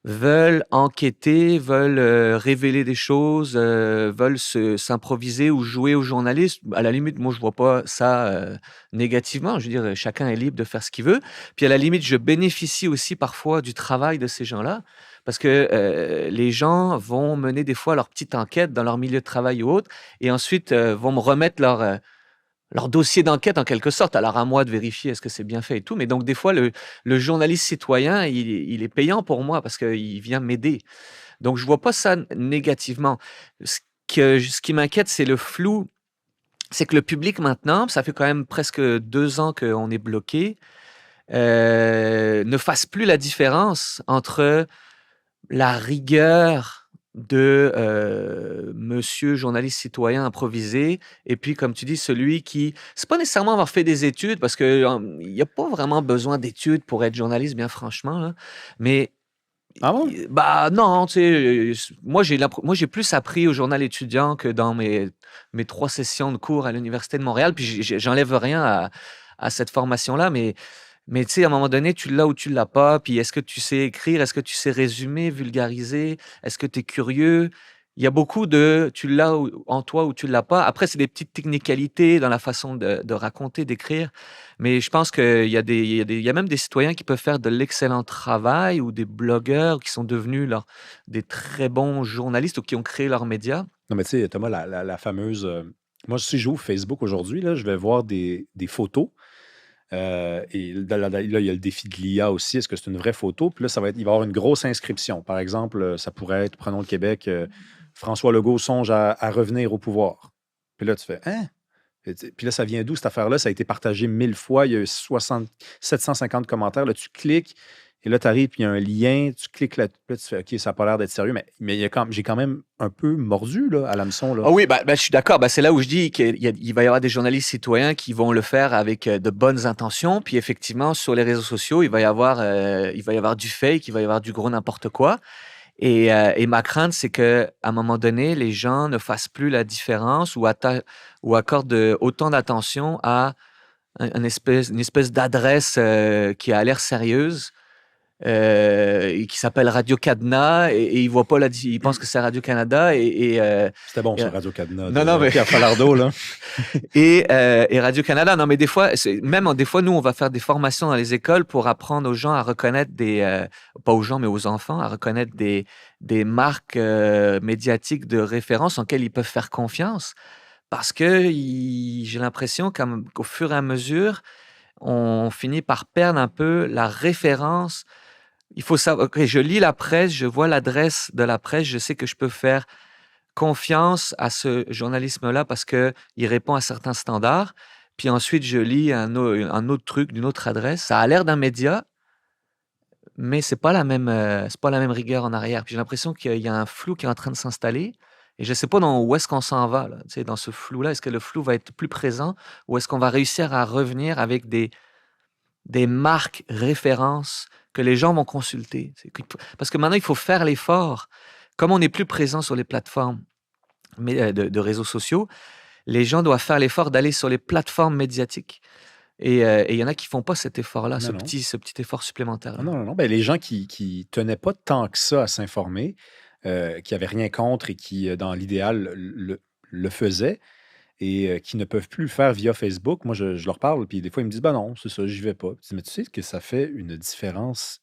veulent enquêter, veulent révéler des choses, veulent s'improviser ou jouer aux journalistes. À la limite, moi, je vois pas ça négativement. Je veux dire, chacun est libre de faire ce qu'il veut. Puis à la limite, je bénéficie aussi parfois du travail de ces gens-là parce que les gens vont mener des fois leur petite enquête dans leur milieu de travail ou autre et ensuite vont me remettre leur dossier d'enquête en quelque sorte. Alors à moi de vérifier est-ce que c'est bien fait et tout. Mais donc des fois, le journaliste citoyen, il est payant pour moi parce qu'il vient m'aider. Donc je vois pas ça négativement. Ce qui m'inquiète, c'est le flou. C'est que le public maintenant, ça fait quand même presque 2 ans qu'on est bloqué, ne fasse plus la différence entre la rigueur de monsieur journaliste citoyen improvisé et puis comme tu dis celui qui c'est pas nécessairement avoir fait des études parce que il y a pas vraiment besoin d'études pour être journaliste bien franchement là, mais Ah bon? bah non, tu sais, moi j'ai plus appris au journal étudiant que dans mes 3 sessions de cours à l'université de Montréal, puis j'enlève rien à cette formation-là, mais tu sais, à un moment donné, tu l'as ou tu l'as pas. Puis est-ce que tu sais écrire? Est-ce que tu sais résumer, vulgariser? Est-ce que tu es curieux? Il y a beaucoup de tu l'as en toi ou tu l'as pas. Après, c'est des petites technicalités dans la façon de raconter, d'écrire. Mais je pense qu'il y a il y a même des citoyens qui peuvent faire de l'excellent travail ou des blogueurs qui sont devenus des très bons journalistes ou qui ont créé leurs médias. Non, mais tu sais, Thomas, la fameuse. Moi, si j'ouvre Facebook aujourd'hui, là, je vais voir des photos. Et là, il y a le défi de l'IA aussi. Est-ce que c'est une vraie photo? Puis là, il va y avoir une grosse inscription. Par exemple, ça pourrait être, prenons le Québec, François Legault songe à revenir au pouvoir. Puis là, tu fais, hein? Puis là, ça vient d'où cette affaire-là? Ça a été partagé 1000 fois. Il y a eu 750 commentaires. Là, tu cliques et là, tu arrives, puis il y a un lien. Tu cliques là, tu fais, OK, ça n'a pas l'air d'être sérieux. Mais j'ai quand même un peu mordu là, à l'hameçon. Là. Ah oui, je suis d'accord. C'est là où je dis qu'il va y avoir des journalistes citoyens qui vont le faire avec de bonnes intentions. Puis effectivement, sur les réseaux sociaux, il va y avoir du fake, il va y avoir du gros n'importe quoi. Et ma crainte, c'est qu'à un moment donné, les gens ne fassent plus la différence ou accordent autant d'attention à une espèce d'adresse qui a l'air sérieuse et qui s'appelle Radio Cadenas et il voit pas il pense que c'est Radio-Canada C'était bon, et, ça, Radio-Canada non, non, mais Pierre Falardeau, là. et Radio-Canada, non, mais des fois, des fois, nous, on va faire des formations dans les écoles pour apprendre aux gens à reconnaître pas aux gens, mais aux enfants, à reconnaître des marques médiatiques de référence en lesquelles ils peuvent faire confiance. Parce que j'ai l'impression qu'au fur et à mesure, on finit par perdre un peu la référence. Il faut savoir, OK, je lis la presse, je vois l'adresse de la presse, je sais que je peux faire confiance à ce journalisme-là parce qu'il répond à certains standards. Puis ensuite, je lis un autre truc d'une autre adresse. Ça a l'air d'un média, mais c'est pas la même rigueur en arrière. Puis j'ai l'impression qu'il y a un flou qui est en train de s'installer. Et je ne sais pas où est-ce qu'on s'en va, là, tu sais, dans ce flou-là. Est-ce que le flou va être plus présent ou est-ce qu'on va réussir à revenir avec des marques références que les gens vont consulter? Parce que maintenant, il faut faire l'effort. Comme on n'est plus présent sur les plateformes de réseaux sociaux, les gens doivent faire l'effort d'aller sur les plateformes médiatiques. Et il y en a qui font pas cet effort-là, Non, non. ce petit effort supplémentaire-là. Non, non, non. Ben, les gens qui tenaient pas tant que ça à s'informer, qui avaient rien contre et qui, dans l'idéal, le faisaient et qui ne peuvent plus le faire via Facebook, moi, je leur parle, puis des fois, ils me disent, ben non, c'est ça, j'y vais pas. Je dis, mais tu sais que ça fait une différence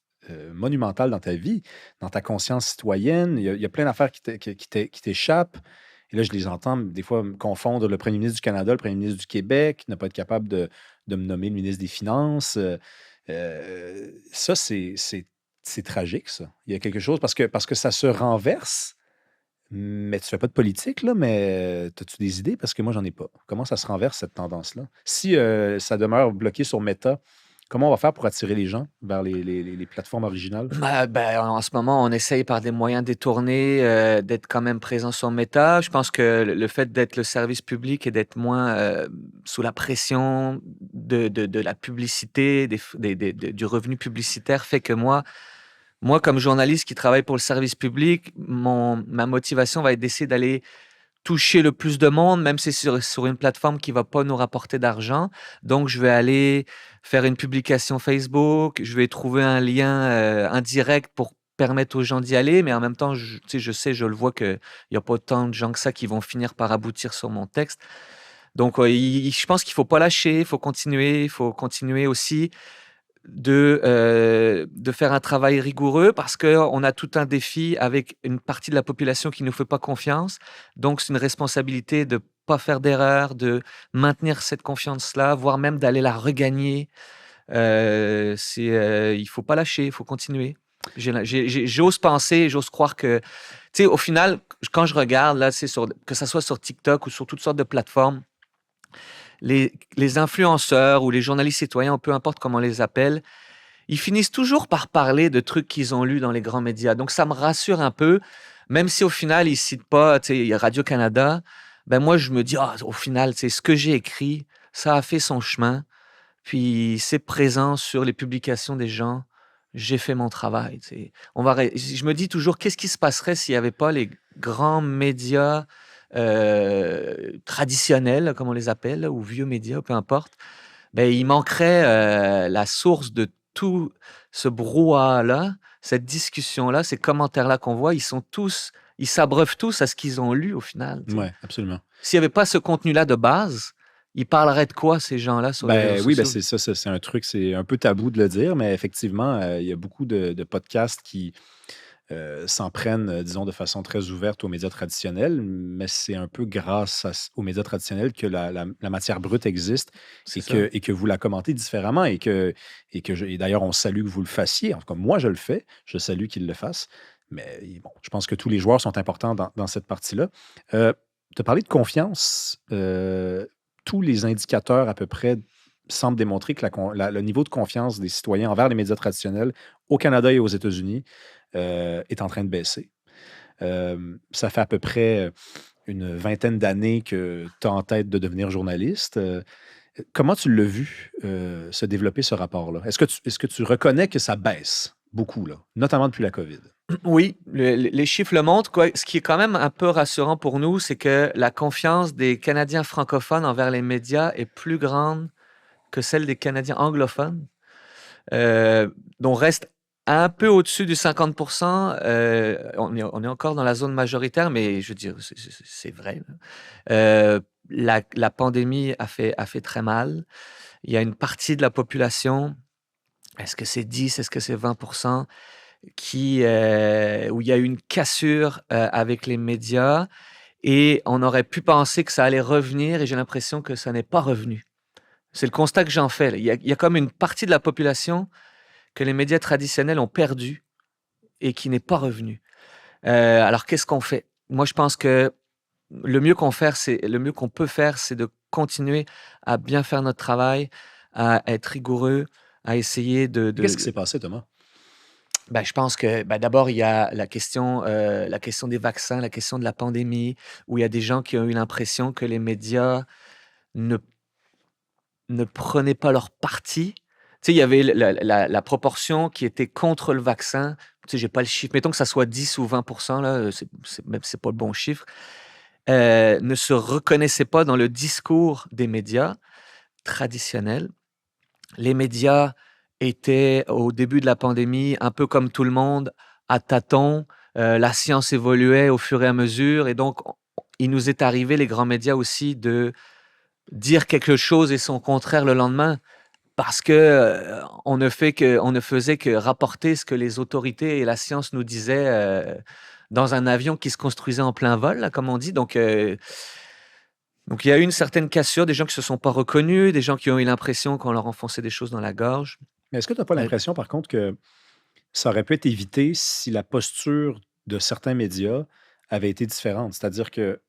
monumentale dans ta vie, dans ta conscience citoyenne. Il y a plein d'affaires qui t'échappent. Et là, je les entends des fois me confondre le premier ministre du Canada, le premier ministre du Québec, ne pas être capable de me nommer le ministre des Finances. Ça, c'est tragique, ça. Il y a quelque chose parce que ça se renverse, mais tu fais pas de politique, là, mais as-tu des idées? Parce que moi, j'en ai pas. Comment ça se renverse, cette tendance-là? Si ça demeure bloqué sur Meta Comment on va faire pour attirer les gens vers les plateformes originales? En ce moment, on essaye par des moyens détournés, d'être quand même présent sur Meta. Je pense que le fait d'être le service public et d'être moins, sous la pression de la publicité, du revenu publicitaire fait que moi, comme journaliste qui travaille pour le service public, ma motivation va être d'essayer d'aller toucher le plus de monde, même si c'est sur une plateforme qui va pas nous rapporter d'argent. Donc, je vais aller faire une publication Facebook, je vais trouver un lien indirect pour permettre aux gens d'y aller, mais en même temps, je le vois qu'il y a pas tant de gens que ça qui vont finir par aboutir sur mon texte. Donc, je pense qu'il faut pas lâcher, il faut continuer aussi de faire un travail rigoureux parce qu'on a tout un défi avec une partie de la population qui ne nous fait pas confiance. Donc, c'est une responsabilité de pas faire d'erreur, de maintenir cette confiance-là, voire même d'aller la regagner. Il faut pas lâcher, il faut continuer. J'ose penser, j'ose croire que, tu sais, au final, quand je regarde, là, que ça soit sur TikTok ou sur toutes sortes de plateformes, les influenceurs ou les journalistes citoyens, peu importe comment on les appelle, ils finissent toujours par parler de trucs qu'ils ont lus dans les grands médias. Donc, ça me rassure un peu, même si au final, ils citent pas, tu sais, il y a Radio-Canada. Ben moi, je me dis, ah, au final, c'est ce que j'ai écrit, ça a fait son chemin, puis c'est présent sur les publications des gens. J'ai fait mon travail. Tu sais. Je me dis toujours, qu'est-ce qui se passerait s'il n'y avait pas les grands médias traditionnels, comme on les appelle, ou vieux médias, peu importe. Ben, il manquerait la source de tout ce brouhaha-là, cette discussion-là, ces commentaires-là qu'on voit, ils s'abreuvent tous à ce qu'ils ont lu au final. Tu sais. Oui, absolument. S'il n'y avait pas ce contenu-là de base, ils parleraient de quoi, ces gens-là, sur les réseaux Oui, sociaux? c'est ça, c'est un truc, c'est un peu tabou de le dire, mais effectivement, il y a beaucoup de podcasts qui s'en prennent, disons, de façon très ouverte aux médias traditionnels, mais c'est un peu grâce aux médias traditionnels que la matière brute existe C'est ça. et que vous la commentez différemment et d'ailleurs, on salue que vous le fassiez. En tout cas, moi, je le fais. Je salue qu'ils le fassent. Mais bon, je pense que tous les joueurs sont importants dans cette partie-là. Tu as parlé de confiance. Tous les indicateurs à peu près semblent démontrer que le niveau de confiance des citoyens envers les médias traditionnels au Canada et aux États-Unis est en train de baisser. Ça fait à peu près une vingtaine d'années que tu as en tête de devenir journaliste. Comment tu l'as vu se développer ce rapport-là? Est-ce que tu reconnais que ça baisse beaucoup, là, notamment depuis la COVID? Oui, les chiffres le montrent. Quoi. Ce qui est quand même un peu rassurant pour nous, c'est que la confiance des Canadiens francophones envers les médias est plus grande que celle des Canadiens anglophones, dont reste un peu au-dessus du 50%. On est encore dans la zone majoritaire, mais je veux dire, c'est vrai. Là. La pandémie a fait très mal. Il y a une partie de la population, est-ce que c'est 10, est-ce que c'est 20%, où il y a eu une cassure avec les médias et on aurait pu penser que ça allait revenir et j'ai l'impression que ça n'est pas revenu. C'est le constat que j'en fais. Là. Il y a comme une partie de la population que les médias traditionnels ont perdu et qui n'est pas revenu. Alors, qu'est-ce qu'on fait? Moi, je pense que le mieux qu'on peut faire, c'est de continuer à bien faire notre travail, à être rigoureux, à essayer Qu'est-ce qui s'est passé, Thomas? Je pense que d'abord, il y a la question des vaccins, la question de la pandémie, où il y a des gens qui ont eu l'impression que les médias ne ne prenaient pas leur parti. Tu sais, il y avait la proportion qui était contre le vaccin. Tu sais, j'ai pas le chiffre. Mettons que ça soit 10 ou 20%, là, c'est pas le bon chiffre. Ne se reconnaissaient pas dans le discours des médias traditionnels. Les médias étaient, au début de la pandémie, un peu comme tout le monde, à tâtons. La science évoluait au fur et à mesure et donc il nous est arrivé, les grands médias aussi, de dire quelque chose et son contraire le lendemain parce que, on ne faisait que rapporter ce que les autorités et la science nous disaient, dans un avion qui se construisait en plein vol, là, comme on dit. Donc il y a eu une certaine cassure, des gens qui se sont pas reconnus, des gens qui ont eu l'impression qu'on leur enfonçait des choses dans la gorge. Mais est-ce que tu n'as pas Heu, l'impression, par contre, que ça aurait pu être évité si la posture de certains médias avait été différente? C'est-à-dire que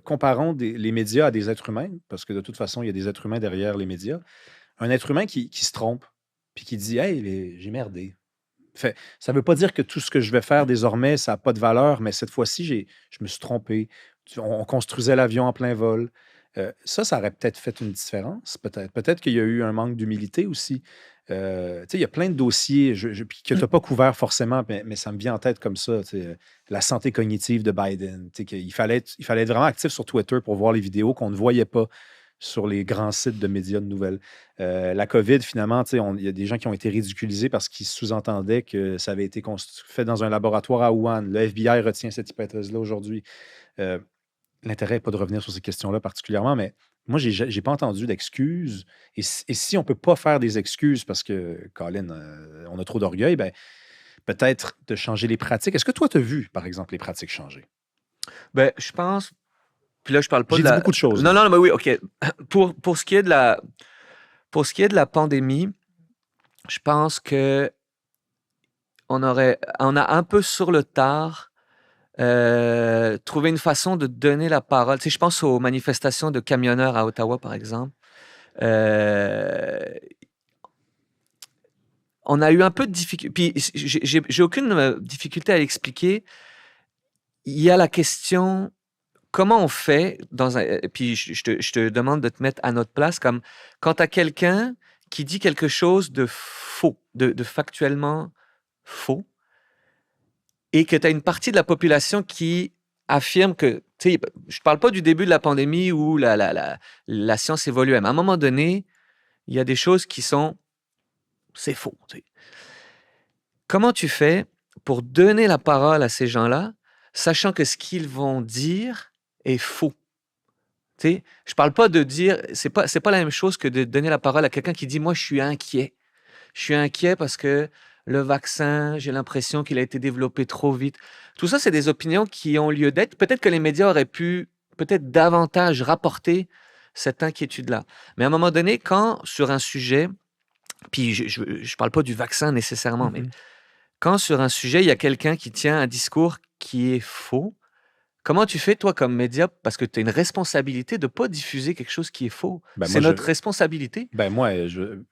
comparons les médias à des êtres humains, parce que de toute façon, il y a des êtres humains derrière les médias. un être humain qui se trompe, puis qui dit « Hey, j'ai merdé ». Ça ne veut pas dire que tout ce que je vais faire désormais, ça n'a pas de valeur, mais cette fois-ci, je me suis trompé. On construisait l'avion en plein vol. Ça aurait peut-être fait une différence. Peut-être qu'il y a eu un manque d'humilité aussi. Tu sais, il y a plein de dossiers puis que tu n'as pas couvert forcément, mais ça me vient en tête comme ça. Tu sais, la santé cognitive de Biden. Tu sais, il fallait être vraiment actif sur Twitter pour voir les vidéos qu'on ne voyait pas sur les grands sites de médias de nouvelles. La COVID, finalement, tu sais, il y a des gens qui ont été ridiculisés parce qu'ils sous-entendaient que ça avait été fait dans un laboratoire à Wuhan. Le FBI retient cette hypothèse-là aujourd'hui. L'intérêt n'est pas de revenir sur ces questions-là particulièrement, mais moi, je n'ai pas entendu d'excuses. Et si on ne peut pas faire des excuses parce que, Colin, on a trop d'orgueil, ben, peut-être de changer les pratiques. Est-ce que toi, tu as vu, par exemple, les pratiques changer? Ben, je pense. Puis là, je parle pas J'ai de dit la. beaucoup de choses. Non, non, mais oui, OK. Pour ce qui est de la pandémie, je pense que on a un peu sur le tard trouvé une façon de donner la parole. Tu sais, je pense aux manifestations de camionneurs à Ottawa, par exemple. Euh, on a eu un peu de difficulté. Puis j'ai aucune difficulté à l'expliquer. Il y a la question comment on fait puis je te demande de te mettre à notre place, comme quand tu as quelqu'un qui dit quelque chose de faux, de factuellement faux, et que tu as une partie de la population qui affirme que, tu sais, je parle pas du début de la pandémie où la science évoluait, mais à un moment donné, il y a des choses qui sont, c'est faux. Tu sais. Comment tu fais pour donner la parole à ces gens-là, sachant que ce qu'ils vont dire est faux? Tu sais, je parle pas de dire, c'est pas la même chose que de donner la parole à quelqu'un qui dit, moi, je suis inquiet. Je suis inquiet parce que le vaccin, j'ai l'impression qu'il a été développé trop vite. Tout ça, c'est des opinions qui ont lieu d'être. Peut-être que les médias auraient pu peut-être davantage rapporter cette inquiétude-là. Mais à un moment donné, quand sur un sujet, puis je parle pas du vaccin nécessairement, mais quand sur un sujet, il y a quelqu'un qui tient un discours qui est faux, comment tu fais, toi, comme média, parce que tu as une responsabilité de ne pas diffuser quelque chose qui est faux. Ben, C'est moi, notre responsabilité. ben, moi,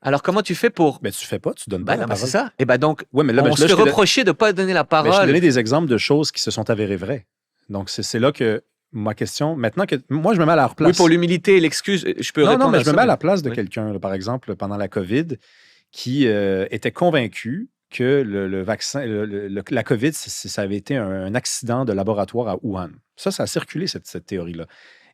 Alors, comment tu fais pour... ben, tu fais pas, tu donnes pas Ben la non, ben c'est parole. ça. Et ben donc, Ouais, mais là, on se fait je t'ai reprocher de ne pas donner la ben, je t'ai parole. donné des exemples de choses qui se sont avérées vraies. Donc, c'est là que ma question, maintenant que moi, je me mets à leur place. Oui, pour l'humilité et l'excuse, je peux répondre Non, mais à je me ça, mets à mais- la place de oui. quelqu'un, là, par exemple, pendant la COVID, qui était convaincu que le vaccin, la COVID, ça avait été un accident de laboratoire à Wuhan. Ça a circulé, cette théorie-là.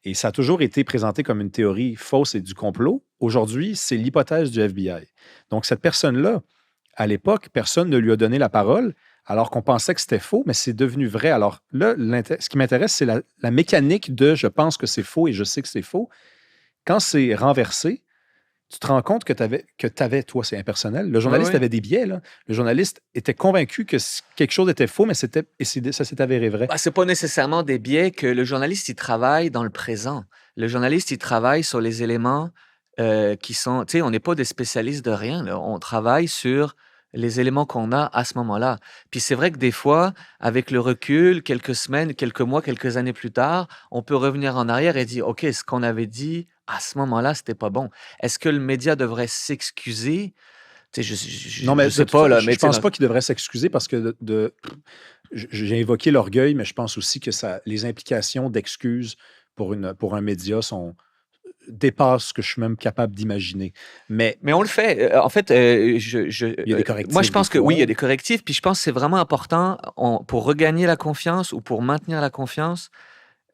Et ça a toujours été présenté comme une théorie fausse et du complot. Aujourd'hui, c'est l'hypothèse du FBI. Donc, cette personne-là, à l'époque, personne ne lui a donné la parole, alors qu'on pensait que c'était faux, mais c'est devenu vrai. Alors là, ce qui m'intéresse, c'est la mécanique de je pense que c'est faux et je sais que c'est faux. Quand c'est renversé, tu te rends compte que tu avais, toi, c'est impersonnel. Le Oui, journaliste oui. avait des biais. Là. Le journaliste était convaincu que quelque chose était faux, mais ça s'est avéré vrai. Bah, c'est pas nécessairement des biais que le journaliste, il travaille dans le présent. Le journaliste, il travaille sur les éléments qui sont... Tu sais, on n'est pas des spécialistes de rien. Là. On travaille sur les éléments qu'on a à ce moment-là. Puis c'est vrai que des fois, avec le recul, quelques semaines, quelques mois, quelques années plus tard, on peut revenir en arrière et dire, OK, ce qu'on avait dit à ce moment-là, c'était pas bon. Est-ce que le média devrait s'excuser? Tu sais, Non, mais je sais pas, là, je mais ne tu sais, pense pas qu'il devrait s'excuser parce que j'ai évoqué l'orgueil, mais je pense aussi que les implications d'excuses pour un média dépassent ce que je suis même capable d'imaginer. Mais Mais on le fait. En fait, il y a des correctifs moi, je pense des que oui, il y a fois. des correctifs. Puis je pense que c'est vraiment important pour regagner la confiance ou pour maintenir la confiance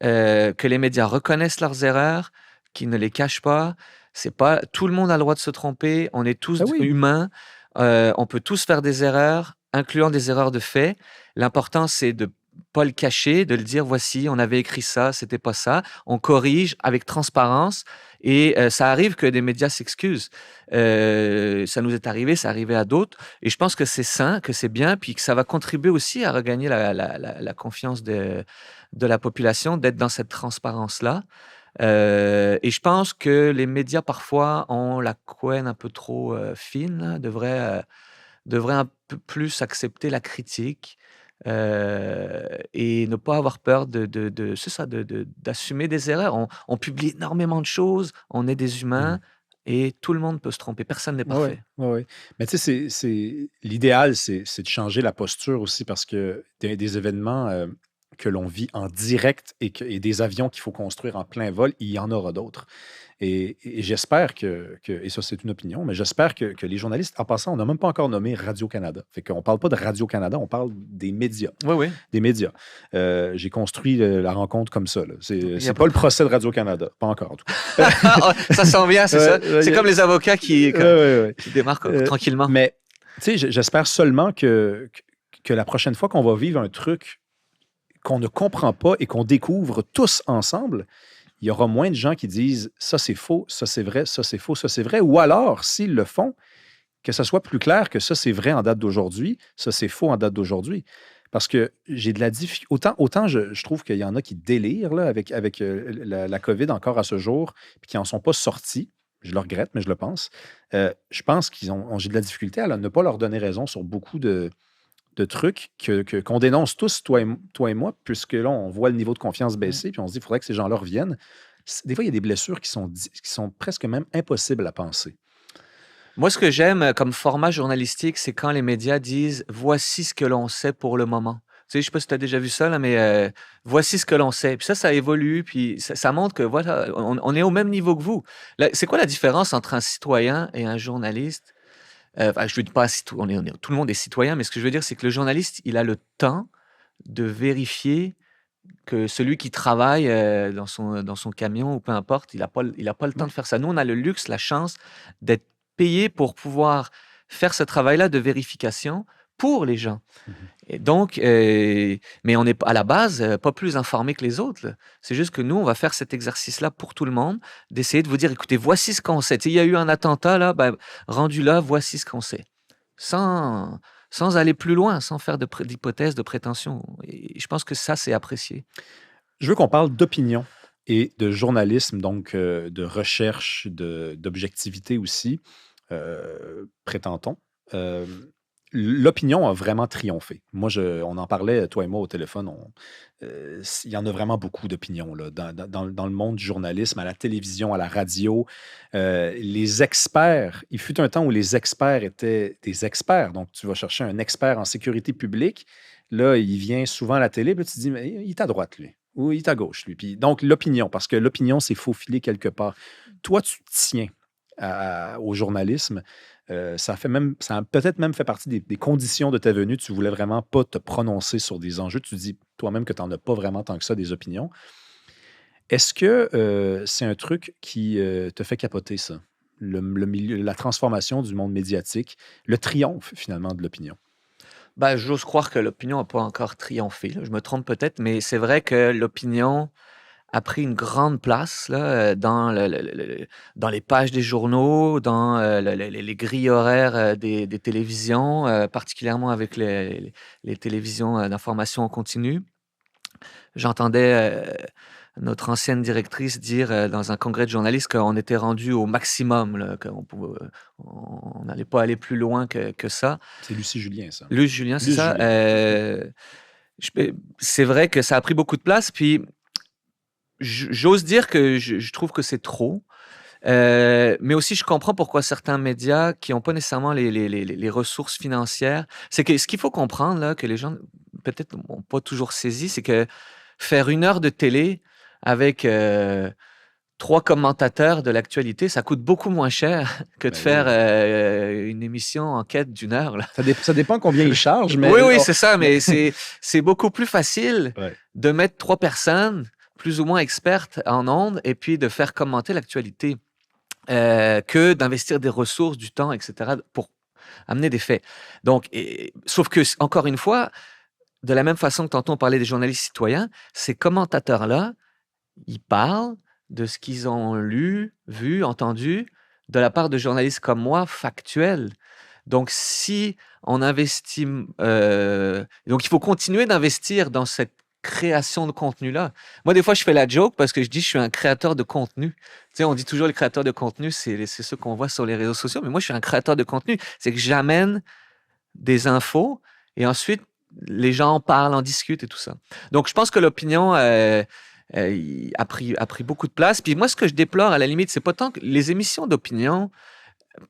que les médias reconnaissent leurs erreurs, qu'ils ne les cachent pas. C'est pas tout le monde a le droit de se tromper. On est tous Ben oui. humains. On peut tous faire des erreurs, incluant des erreurs de fait. L'important, c'est de pas le cacher, de le dire voici, on avait écrit ça, c'était pas ça. On corrige avec transparence et ça arrive que des médias s'excusent. Ça nous est arrivé, ça arrivait à d'autres. Et je pense que c'est sain, que c'est bien, puis que ça va contribuer aussi à regagner la confiance de la population, d'être dans cette transparence-là. Et je pense que les médias, parfois, ont la couenne un peu trop fine, là, devraient un peu plus accepter la critique et ne pas avoir peur c'est ça, d'assumer des erreurs. On publie énormément de choses, on est des humains. et tout le monde peut se tromper. Personne n'est Oui, parfait. oui, oui. Mais tu sais, l'idéal, c'est de changer la posture aussi parce que des événements que l'on vit en direct et des avions qu'il faut construire en plein vol, il y en aura d'autres. Et j'espère et ça c'est une opinion, mais j'espère que les journalistes, en passant, on n'a même pas encore nommé Radio-Canada. Fait qu'on ne parle pas de Radio-Canada, on parle des médias. Oui, oui. Des médias. J'ai construit la rencontre comme ça. Là. Il y a C'est pas pas de le procès de Radio-Canada. Pas encore, en tout cas. Ça sent bien, c'est ça. Ouais, C'est ouais, comme les avocats ouais, ouais. qui démarrent Euh, tranquillement. mais, tu sais, j'espère seulement que la prochaine fois qu'on va vivre un truc qu'on ne comprend pas et qu'on découvre tous ensemble, il y aura moins de gens qui disent ça c'est faux, ça c'est vrai, ça c'est faux, ça c'est vrai. Ou alors, s'ils le font, que ça soit plus clair que ça c'est vrai en date d'aujourd'hui, ça c'est faux en date d'aujourd'hui. Parce que j'ai de la difficulté. Autant je trouve qu'il y en a qui délirent là, avec la COVID encore à ce jour, puis qui n'en sont pas sortis. Je le regrette, mais je le pense. Je pense j'ai de la difficulté à ne pas leur donner raison sur beaucoup de trucs qu'on dénonce tous, toi et moi, puisque là, on voit le niveau de confiance baisser, puis on se dit qu'il faudrait que ces gens-là reviennent. Des fois, il y a des blessures qui sont presque même impossibles à penser. Moi, ce que j'aime comme format journalistique, c'est quand les médias disent voici ce que l'on sait pour le moment. Tu sais, je ne sais pas si tu as déjà vu ça, là, mais voici ce que l'on sait. Puis ça évolue, puis ça montre que voilà, on est au même niveau que vous. C'est quoi la différence entre un citoyen et un journaliste? Je ne dis pas tout le monde est citoyen, mais ce que je veux dire, c'est que le journaliste, il a le temps de vérifier que celui qui travaille dans son camion ou peu importe, il a pas le temps de faire ça. Nous, on a le luxe, la chance d'être payé pour pouvoir faire ce travail-là de vérification pour les gens. Mhm. Et donc, mais on est à la base pas plus informé que les autres, là. C'est juste que nous, on va faire cet exercice-là pour tout le monde, d'essayer de vous dire, écoutez, voici ce qu'on sait. Tu sais, il y a eu un attentat, là, ben, rendu là, voici ce qu'on sait. Sans, sans aller plus loin, sans faire d'hypothèses, de prétentions. Et je pense que ça, c'est apprécié. Je veux qu'on parle d'opinion et de journalisme, donc de recherche, d'objectivité aussi, prétend-on. Euh, L'opinion a vraiment triomphé. Moi, on en parlait, toi et moi, au téléphone. Il y en a vraiment beaucoup d'opinions là, dans le monde du journalisme, à la télévision, à la radio. Les experts, il fut un temps où les experts étaient des experts. Donc, tu vas chercher un expert en sécurité publique. Là, il vient souvent à la télé, puis tu te dis, mais il est à droite, lui. Ou il est à gauche, lui. Puis, donc, l'opinion, parce que l'opinion, c'est faufilé quelque part. Toi, tu tiens au journalisme. Ça a peut-être même fait partie des conditions de ta venue. Tu voulais vraiment pas te prononcer sur des enjeux. Tu dis toi-même que tu n'en as pas vraiment tant que ça des opinions. Est-ce que c'est un truc qui te fait capoter, ça? La transformation du monde médiatique, le triomphe finalement de l'opinion. Ben, j'ose croire que l'opinion n'a pas encore triomphé, là. Je me trompe peut-être, mais c'est vrai que l'opinion a pris une grande place là, dans, dans les pages des journaux, dans les grilles horaires des télévisions, particulièrement avec les télévisions d'information en continu. J'entendais notre ancienne directrice dire dans un congrès de journalistes qu'on était rendu au maximum, là, on n'allait pas aller plus loin que ça. C'est Lucie Julien, ça. Luce Julien, c'est Luce ça. Julien. C'est vrai que ça a pris beaucoup de place, puis j'ose dire que je trouve que c'est trop. Mais aussi, je comprends pourquoi certains médias qui n'ont pas nécessairement les ressources financières. C'est que ce qu'il faut comprendre, là, que les gens peut-être n'ont pas toujours saisi, c'est que faire 1 heure de télé avec 3 commentateurs de l'actualité, ça coûte beaucoup moins cher que de Ben faire oui. une émission enquête d'1 heure, là. Ça dépend combien ils chargent, mais. Oui, oui, c'est ça, mais c'est beaucoup plus facile Ouais. de mettre 3 personnes plus ou moins expertes en ondes et puis de faire commenter l'actualité que d'investir des ressources, du temps, etc., pour amener des faits. Donc, sauf que, encore une fois, de la même façon que tantôt on parlait des journalistes citoyens, ces commentateurs-là, ils parlent de ce qu'ils ont lu, vu, entendu, de la part de journalistes comme moi, factuels. Donc, si on investit, donc il faut continuer d'investir dans cette création de contenu-là. Moi, des fois, je fais la joke parce que je dis je suis un créateur de contenu. Tu sais, on dit toujours les créateurs de contenu, c'est ceux qu'on voit sur les réseaux sociaux, mais moi, je suis un créateur de contenu. C'est que j'amène des infos et ensuite, les gens en parlent, en discutent et tout ça. Donc, je pense que l'opinion, a pris beaucoup de place. Puis moi, ce que je déplore, à la limite, c'est pas tant que les émissions d'opinion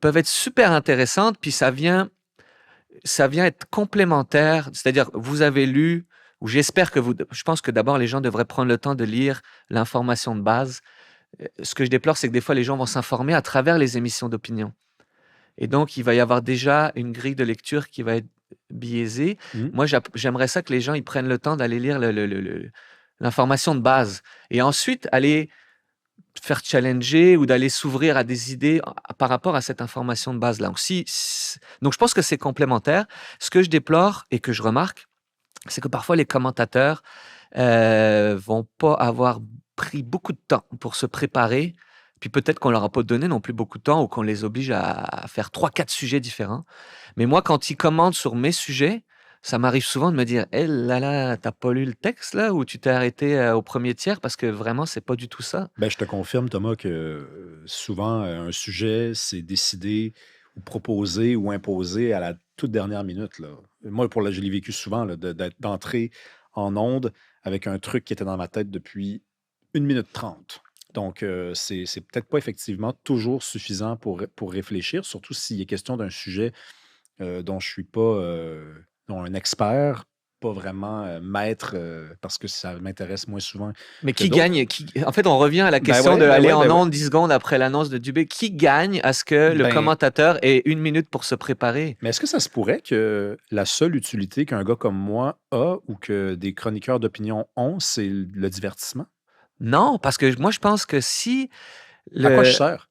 peuvent être super intéressantes, puis ça vient être complémentaire. C'est-à-dire, vous avez lu, ou j'espère que je pense que d'abord, les gens devraient prendre le temps de lire l'information de base. Ce que je déplore, c'est que des fois, les gens vont s'informer à travers les émissions d'opinion. Et donc, il va y avoir déjà une grille de lecture qui va être biaisée. Mhm. Moi, j'aimerais ça que les gens ils prennent le temps d'aller lire l'information de base et ensuite aller faire challenger ou d'aller s'ouvrir à des idées par rapport à cette information de base-là. Donc, je pense que c'est complémentaire. Ce que je déplore et que je remarque, c'est que parfois les commentateurs vont pas avoir pris beaucoup de temps pour se préparer. Puis peut-être qu'on leur a pas donné non plus beaucoup de temps ou qu'on les oblige à faire 3, 4 sujets différents. Mais moi, quand ils commentent sur mes sujets, ça m'arrive souvent de me dire: «Eh là là, t'as pas lu le texte là ou tu t'es arrêté au premier tiers parce que vraiment c'est pas du tout ça». Ben, je te confirme, Thomas, que souvent, un sujet, c'est décidé ou proposé ou imposé à la toute dernière minute, là. Moi, je l'ai vécu souvent, là, d'entrer en onde avec un truc qui était dans ma tête depuis 1 minute 30. Donc, c'est peut-être pas effectivement toujours suffisant pour réfléchir, surtout s'il est question d'un sujet dont je suis pas dont un expert, pas vraiment maître, parce que ça m'intéresse moins souvent Mais que qui d'autres. gagne? En fait, on revient à la Ben question ouais, ben d'aller ouais, en ben ouais. ondes 10 secondes après l'annonce de Dubé. Qui gagne à ce que le Ben, commentateur ait 1 minute pour se préparer? mais est-ce que ça se pourrait que la seule utilité qu'un gars comme moi a ou que des chroniqueurs d'opinion ont, c'est le divertissement? Non, parce que moi, je pense que si À quoi je le, sers?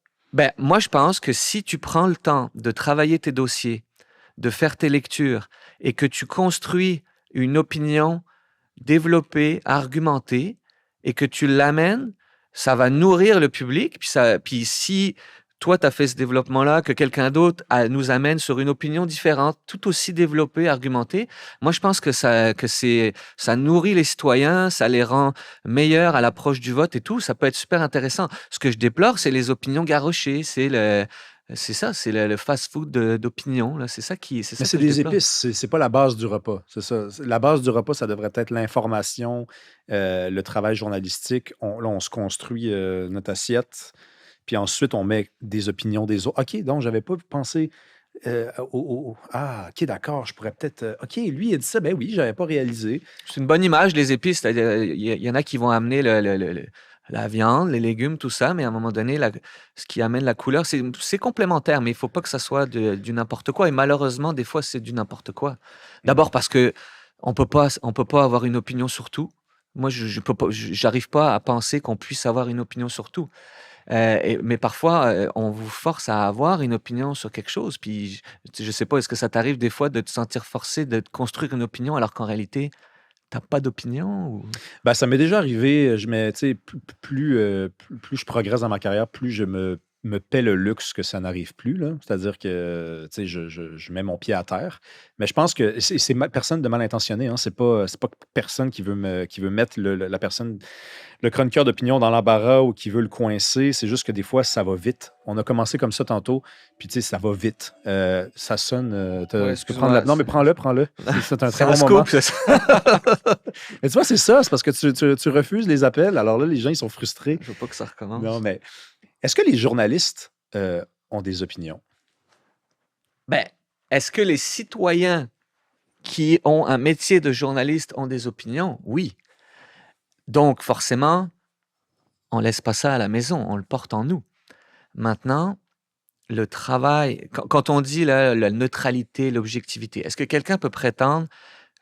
moi, je pense que si tu prends le temps de travailler tes dossiers, de faire tes lectures et que tu construis une opinion développée, argumentée et que tu l'amènes, ça va nourrir le public. Puis si toi, tu as fait ce développement-là, que quelqu'un d'autre nous amène sur une opinion différente, tout aussi développée, argumentée, moi, je pense que ça nourrit les citoyens, ça les rend meilleurs à l'approche du vote et tout. Ça peut être super intéressant. Ce que je déplore, c'est les opinions garrochées. C'est ça, c'est le fast-food d'opinion. Là. C'est Mais ça c'est que je des déplore. épices, c'est pas la base du repas, c'est ça. La base du repas, ça devrait être l'information, le travail journalistique. Là, on se construit notre assiette, puis ensuite, on met des opinions des autres. OK, donc j'avais pas pensé Ah, OK, d'accord, je pourrais peut-être... OK, lui, il a dit ça. Ben oui, j'avais pas réalisé. C'est une bonne image, les épices. C'est-à-dire, il y en a qui vont amener la viande, les légumes, tout ça, mais à un moment donné, ce qui amène la couleur, c'est complémentaire, mais il faut pas que ça soit du n'importe quoi. Et malheureusement, des fois, c'est du n'importe quoi. Mm. D'abord parce que on peut pas avoir une opinion sur tout. Moi, je peux pas, j'arrive pas à penser qu'on puisse avoir une opinion sur tout. Mais parfois, on vous force à avoir une opinion sur quelque chose. Puis, je sais pas, est-ce que ça t'arrive des fois de te sentir forcé de te construire une opinion alors qu'en réalité, t'as pas d'opinion ou... Ben, ça m'est déjà arrivé, tu sais, plus je progresse dans ma carrière, plus je me paie le luxe que ça n'arrive plus, là. C'est-à-dire que, tu sais, je mets mon pied à terre. Mais je pense que c'est personne de mal intentionné, hein. C'est pas personne qui veut mettre le chroniqueur d'opinion dans l'embarras ou qui veut le coincer. C'est juste que des fois, ça va vite. On a commencé comme ça tantôt, puis tu sais, ça va vite. Ça sonne. Ouais, Tu peux prendre la... excuse-moi. Non, mais prends-le. C'est un C'est très un bon moment. scoop, ça. Mais tu vois, c'est ça. C'est parce que tu refuses les appels. Alors là, les gens, ils sont frustrés. Je veux pas que ça recommence. Non, mais est-ce que les journalistes ont des opinions? Ben, est-ce que les citoyens qui ont un métier de journaliste ont des opinions? Oui. Donc, forcément, on laisse pas ça à la maison, on le porte en nous. Maintenant, le travail, quand on dit là, la neutralité, l'objectivité, est-ce que quelqu'un peut prétendre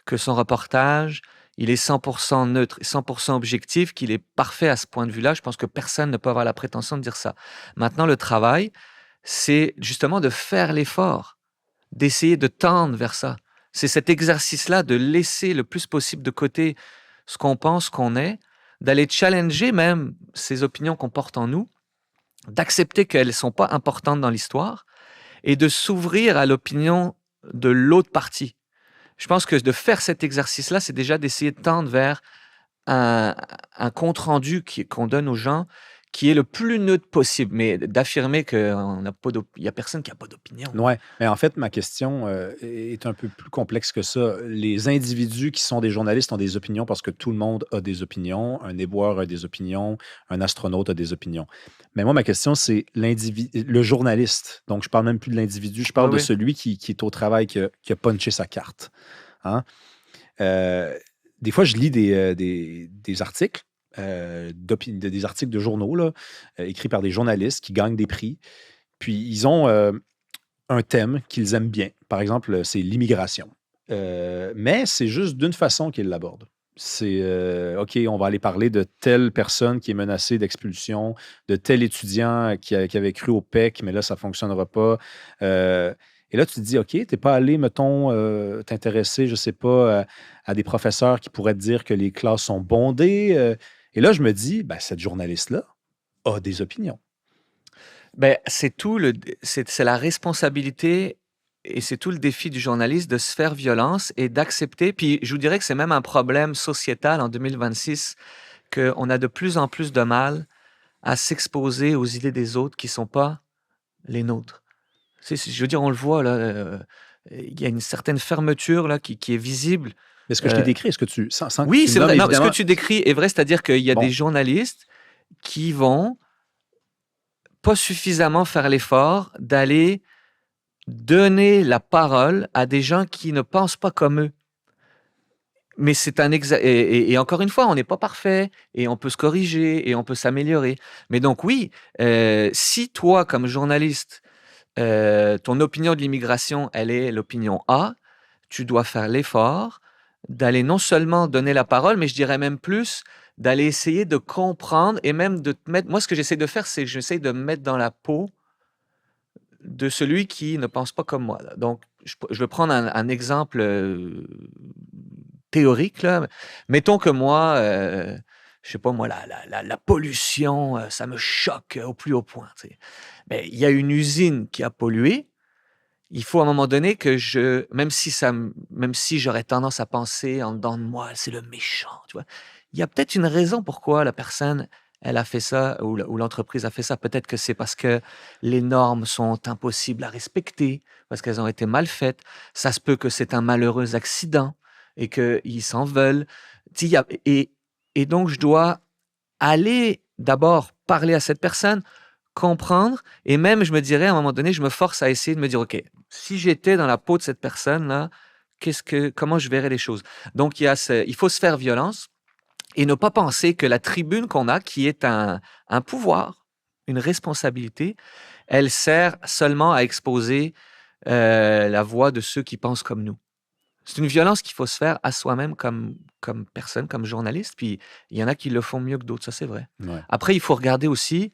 que son reportage, il est 100% neutre, 100% objectif, qu'il est parfait à ce point de vue-là? Je pense que personne ne peut avoir la prétention de dire ça. Maintenant, le travail, c'est justement de faire l'effort, d'essayer de tendre vers ça. C'est cet exercice-là de laisser le plus possible de côté ce qu'on pense qu'on est, d'aller challenger même ces opinions qu'on porte en nous, d'accepter qu'elles ne sont pas importantes dans l'histoire et de s'ouvrir à l'opinion de l'autre partie. Je pense que de faire cet exercice-là, c'est déjà d'essayer de tendre vers un, un compte-rendu qu'on donne aux gens qui est le plus neutre possible, mais d'affirmer qu'il n'y a personne qui n'a pas d'opinion. Ouais, mais en fait, ma question est un peu plus complexe que ça. Les individus qui sont des journalistes ont des opinions parce que tout le monde a des opinions. Un éboueur a des opinions, un astronaute a des opinions. Mais moi, ma question, c'est le journaliste. Donc, je parle même plus de l'individu, je parle Oui, de oui. celui qui est au travail, qui a punché sa carte. Hein? Des fois, je lis des articles, des articles de journaux là, écrits par des journalistes qui gagnent des prix. Puis, ils ont un thème qu'ils aiment bien. Par exemple, c'est l'immigration. Mais c'est juste d'une façon qu'ils l'abordent. C'est OK, on va aller parler de telle personne qui est menacée d'expulsion, de tel étudiant qui avait cru au PEC, mais là, ça ne fonctionnera pas. Et là, tu te dis, OK, tu n'es pas allé, mettons, t'intéresser, je ne sais pas, à des professeurs qui pourraient te dire que les classes sont bondées. Et là, je me dis, ben, cette journaliste-là a des opinions. Ben, c'est la responsabilité et c'est tout le défi du journaliste de se faire violence et d'accepter. Puis je vous dirais que c'est même un problème sociétal en 2026 qu'on a de plus en plus de mal à s'exposer aux idées des autres qui ne sont pas les nôtres. Je veux dire, on le voit, là, il y a une certaine fermeture là, qui est visible. Mais ce que je t'ai décrit, est-ce que sans que Oui, tu c'est nommes vrai. Non, ce que évidemment. tu décris est vrai, c'est-à-dire qu'il y a des Bon, journalistes qui vont pas suffisamment faire l'effort d'aller donner la parole à des gens qui ne pensent pas comme eux. Mais c'est et encore une fois, on n'est pas parfait et on peut se corriger et on peut s'améliorer. Mais donc oui, si toi, comme journaliste, ton opinion de l'immigration, elle est l'opinion A, tu dois faire l'effort d'aller non seulement donner la parole, mais je dirais même plus, d'aller essayer de comprendre et même de te mettre. Moi, ce que j'essaie de faire, c'est que j'essaie de me mettre dans la peau de celui qui ne pense pas comme moi. Là. Donc, je vais prendre un exemple théorique. Là. Mettons que moi, je sais pas moi, la pollution, ça me choque au plus haut point. Tu sais. Mais il y a une usine qui a pollué. Il faut à un moment donné que même si j'aurais tendance à penser en dedans de moi, c'est le méchant, tu vois. Il y a peut-être une raison pourquoi la personne, elle a fait ça ou l'entreprise a fait ça. Peut-être que c'est parce que les normes sont impossibles à respecter, parce qu'elles ont été mal faites. Ça se peut que c'est un malheureux accident et qu'ils s'en veulent. Tu sais, et donc, je dois aller d'abord parler à cette personne, comprendre, et même, je me dirais, à un moment donné, je me force à essayer de me dire, OK, si j'étais dans la peau de cette personne-là, comment je verrais les choses? Donc, il faut se faire violence et ne pas penser que la tribune qu'on a, qui est un pouvoir, une responsabilité, elle sert seulement à exposer la voix de ceux qui pensent comme nous. C'est une violence qu'il faut se faire à soi-même comme personne, comme journaliste, puis il y en a qui le font mieux que d'autres, ça c'est vrai. ouais. Après, il faut regarder aussi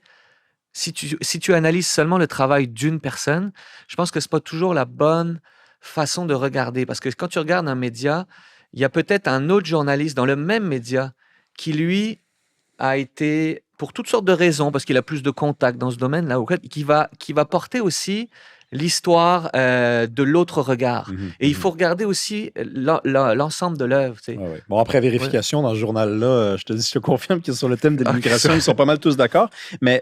si tu analyses seulement le travail d'une personne, je pense que c'est pas toujours la bonne façon de regarder. Parce que quand tu regardes un média, il y a peut-être un autre journaliste dans le même média qui, lui, a été, pour toutes sortes de raisons, parce qu'il a plus de contacts dans ce domaine-là, qui va porter aussi l'histoire de l'autre regard. Et il faut regarder aussi l'ensemble de l'œuvre. Tu sais. Ouais, ouais. Bon, après Ouais. vérification dans ce journal-là, je te confirme que sur le thème de l'immigration, ils sont pas mal tous d'accord. Mais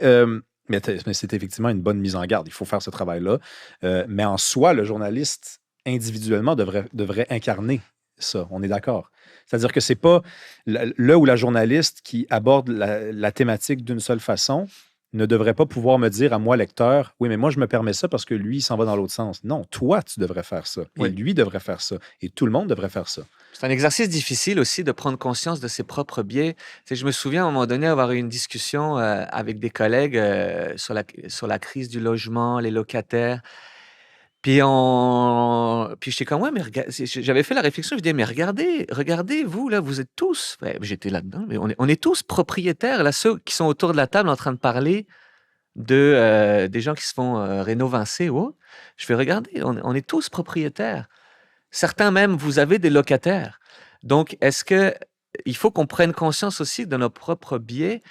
c'est effectivement une bonne mise en garde. Il faut faire ce travail-là. Mais en soi, le journaliste, individuellement, devrait incarner ça. On est d'accord. C'est-à-dire que c'est pas le ou la journaliste qui aborde la thématique d'une seule façon ne devrait pas pouvoir me dire à moi, lecteur, oui, mais moi, je me permets ça parce que lui, il s'en va dans l'autre sens. Non, toi, tu devrais faire ça. Et Oui. lui devrait faire ça. Et tout le monde devrait faire ça. C'est un exercice difficile aussi de prendre conscience de ses propres biais. Tu sais, je me souviens à un moment donné avoir eu une discussion avec des collègues sur la crise du logement, les locataires. Puis j'étais comme, ouais, mais j'avais fait la réflexion, je disais, mais regardez, vous, là, vous êtes tous, ouais, j'étais là-dedans, mais on est tous propriétaires, là, ceux qui sont autour de la table en train de parler des gens qui se font rénovancer ou autre. Je fais, regardez, on est tous propriétaires. Certains même, vous avez des locataires. Donc, il faut qu'on prenne conscience aussi de nos propres biais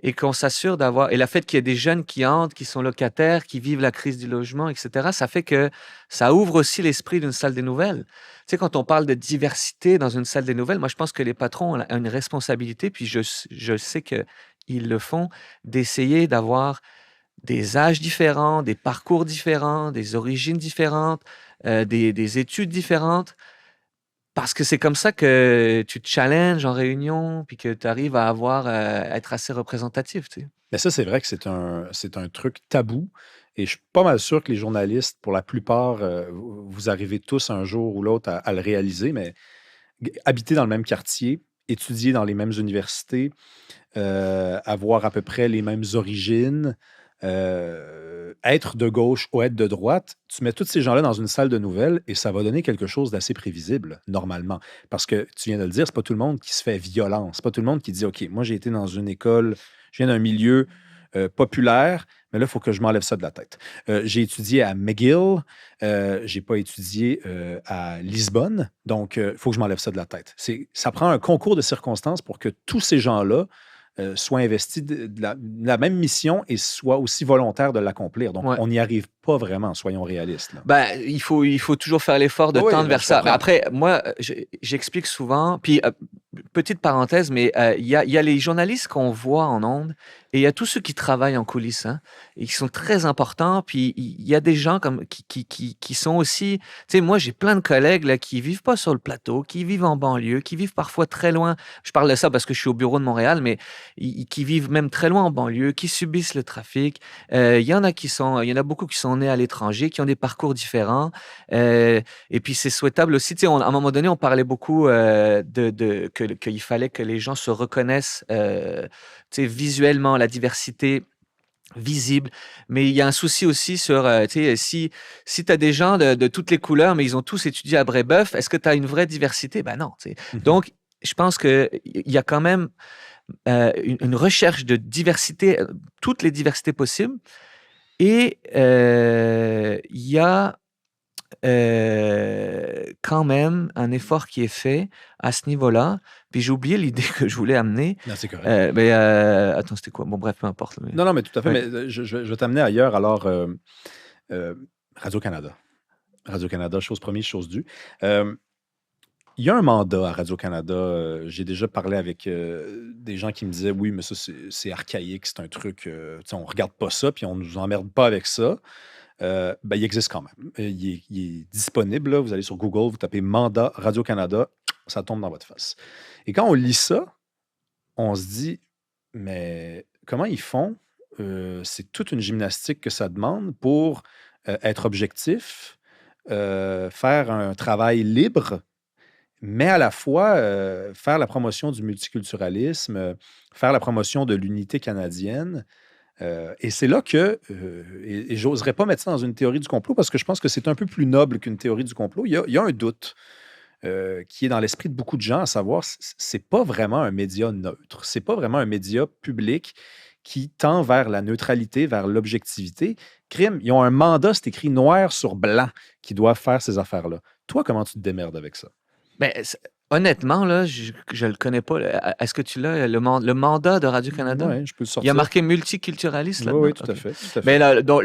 et qu'on s'assure d'avoir. Et le fait qu'il y ait des jeunes qui entrent, qui sont locataires, qui vivent la crise du logement, etc., ça fait que ça ouvre aussi l'esprit d'une salle des nouvelles. Tu sais, quand on parle de diversité dans une salle des nouvelles, moi, je pense que les patrons ont une responsabilité, puis je sais qu'ils ils le font, d'essayer d'avoir des âges différents, des parcours différents, des origines différentes, des études différentes. Parce que c'est comme ça que tu te challenges en réunion, puis que tu arrives à être assez représentatif, tu sais. Mais ça, c'est vrai que c'est un truc tabou. Et je suis pas mal sûr que les journalistes, pour la plupart, vous arrivez tous un jour ou l'autre à le réaliser, mais habiter dans le même quartier, étudier dans les mêmes universités, avoir à peu près les mêmes origines, être de gauche ou être de droite, tu mets tous ces gens-là dans une salle de nouvelles et ça va donner quelque chose d'assez prévisible, normalement. Parce que tu viens de le dire, c'est pas tout le monde qui se fait violence. C'est pas tout le monde qui dit, OK, moi j'ai été dans une école, je viens d'un milieu populaire, mais là, il faut que je m'enlève ça de la tête. J'ai étudié à McGill, j'ai pas étudié à Lisbonne, donc il faut que je m'enlève ça de la tête. Ça prend un concours de circonstances pour que tous ces gens-là soient investis de la même mission et soient aussi volontaires de l'accomplir. Donc, Ouais. on n'y arrive pas vraiment, soyons réalistes. Là. Ben, il faut toujours faire l'effort de Oui, tendre ben, vers je ça. Mais comprends. après, moi, j'explique souvent, puis petite parenthèse, mais il y a les journalistes qu'on voit en ondes et il y a tous ceux qui travaillent en coulisses, hein, et qui sont très importants. Puis il y a des gens qui sont aussi, tu sais, moi j'ai plein de collègues là qui vivent pas sur le plateau, qui vivent en banlieue, qui vivent parfois très loin. Je parle de ça parce que je suis au bureau de Montréal, mais qui vivent même très loin en banlieue, qui subissent le trafic. Il y en a beaucoup qui sont nés à l'étranger, qui ont des parcours différents. Et puis c'est souhaitable aussi, tu sais, à un moment donné, on parlait beaucoup qu'il fallait que les gens se reconnaissent, tu sais, visuellement, la diversité visible. Mais il y a un souci aussi sur, tu sais, si tu as des gens de toutes les couleurs, mais ils ont tous étudié à Brébeuf, est-ce que tu as une vraie diversité? Ben non, tu sais. Donc, je pense qu'il y a quand même une recherche de diversité, toutes les diversités possibles. Et il y a quand même un effort qui est fait à ce niveau-là. Puis j'ai oublié l'idée que je voulais amener. Non, c'est correct. Mais attends, c'était quoi? Bon, bref, peu importe. Non, non, mais tout à fait. Ouais. Mais je vais t'amener ailleurs. Alors, Radio-Canada. Radio-Canada, chose promise, chose due. Il y a un mandat à Radio-Canada. J'ai déjà parlé avec des gens qui me disaient oui, mais ça, c'est archaïque, c'est un truc, tu sais, on regarde pas ça, puis on nous emmerde pas avec ça. Ben, il existe quand même. Il est disponible. Là. Vous allez sur Google, vous tapez mandat Radio-Canada, ça tombe dans votre face. Et quand on lit ça, on se dit, mais comment ils font? C'est toute une gymnastique que ça demande pour être objectif, faire un travail libre, mais à la fois faire la promotion du multiculturalisme, faire la promotion de l'unité canadienne. Et c'est là que, et j'oserais pas mettre ça dans une théorie du complot parce que je pense que c'est un peu plus noble qu'une théorie du complot. Il y a un doute qui est dans l'esprit de beaucoup de gens, à savoir, c'est pas vraiment un média neutre. C'est pas vraiment un média public qui tend vers la neutralité, vers l'objectivité. Crime, ils ont un mandat, c'est écrit noir sur blanc, qui doivent faire ces affaires-là. Toi, comment tu te démerdes avec ça? Mais honnêtement, là, je le connais pas. Est-ce que tu l'as, le mandat de Radio-Canada? Oui, je peux le Il y a sortir. marqué multiculturaliste Oui, là-dedans? oui, tout à OK. fait. Tout à Mais fait. là, donc,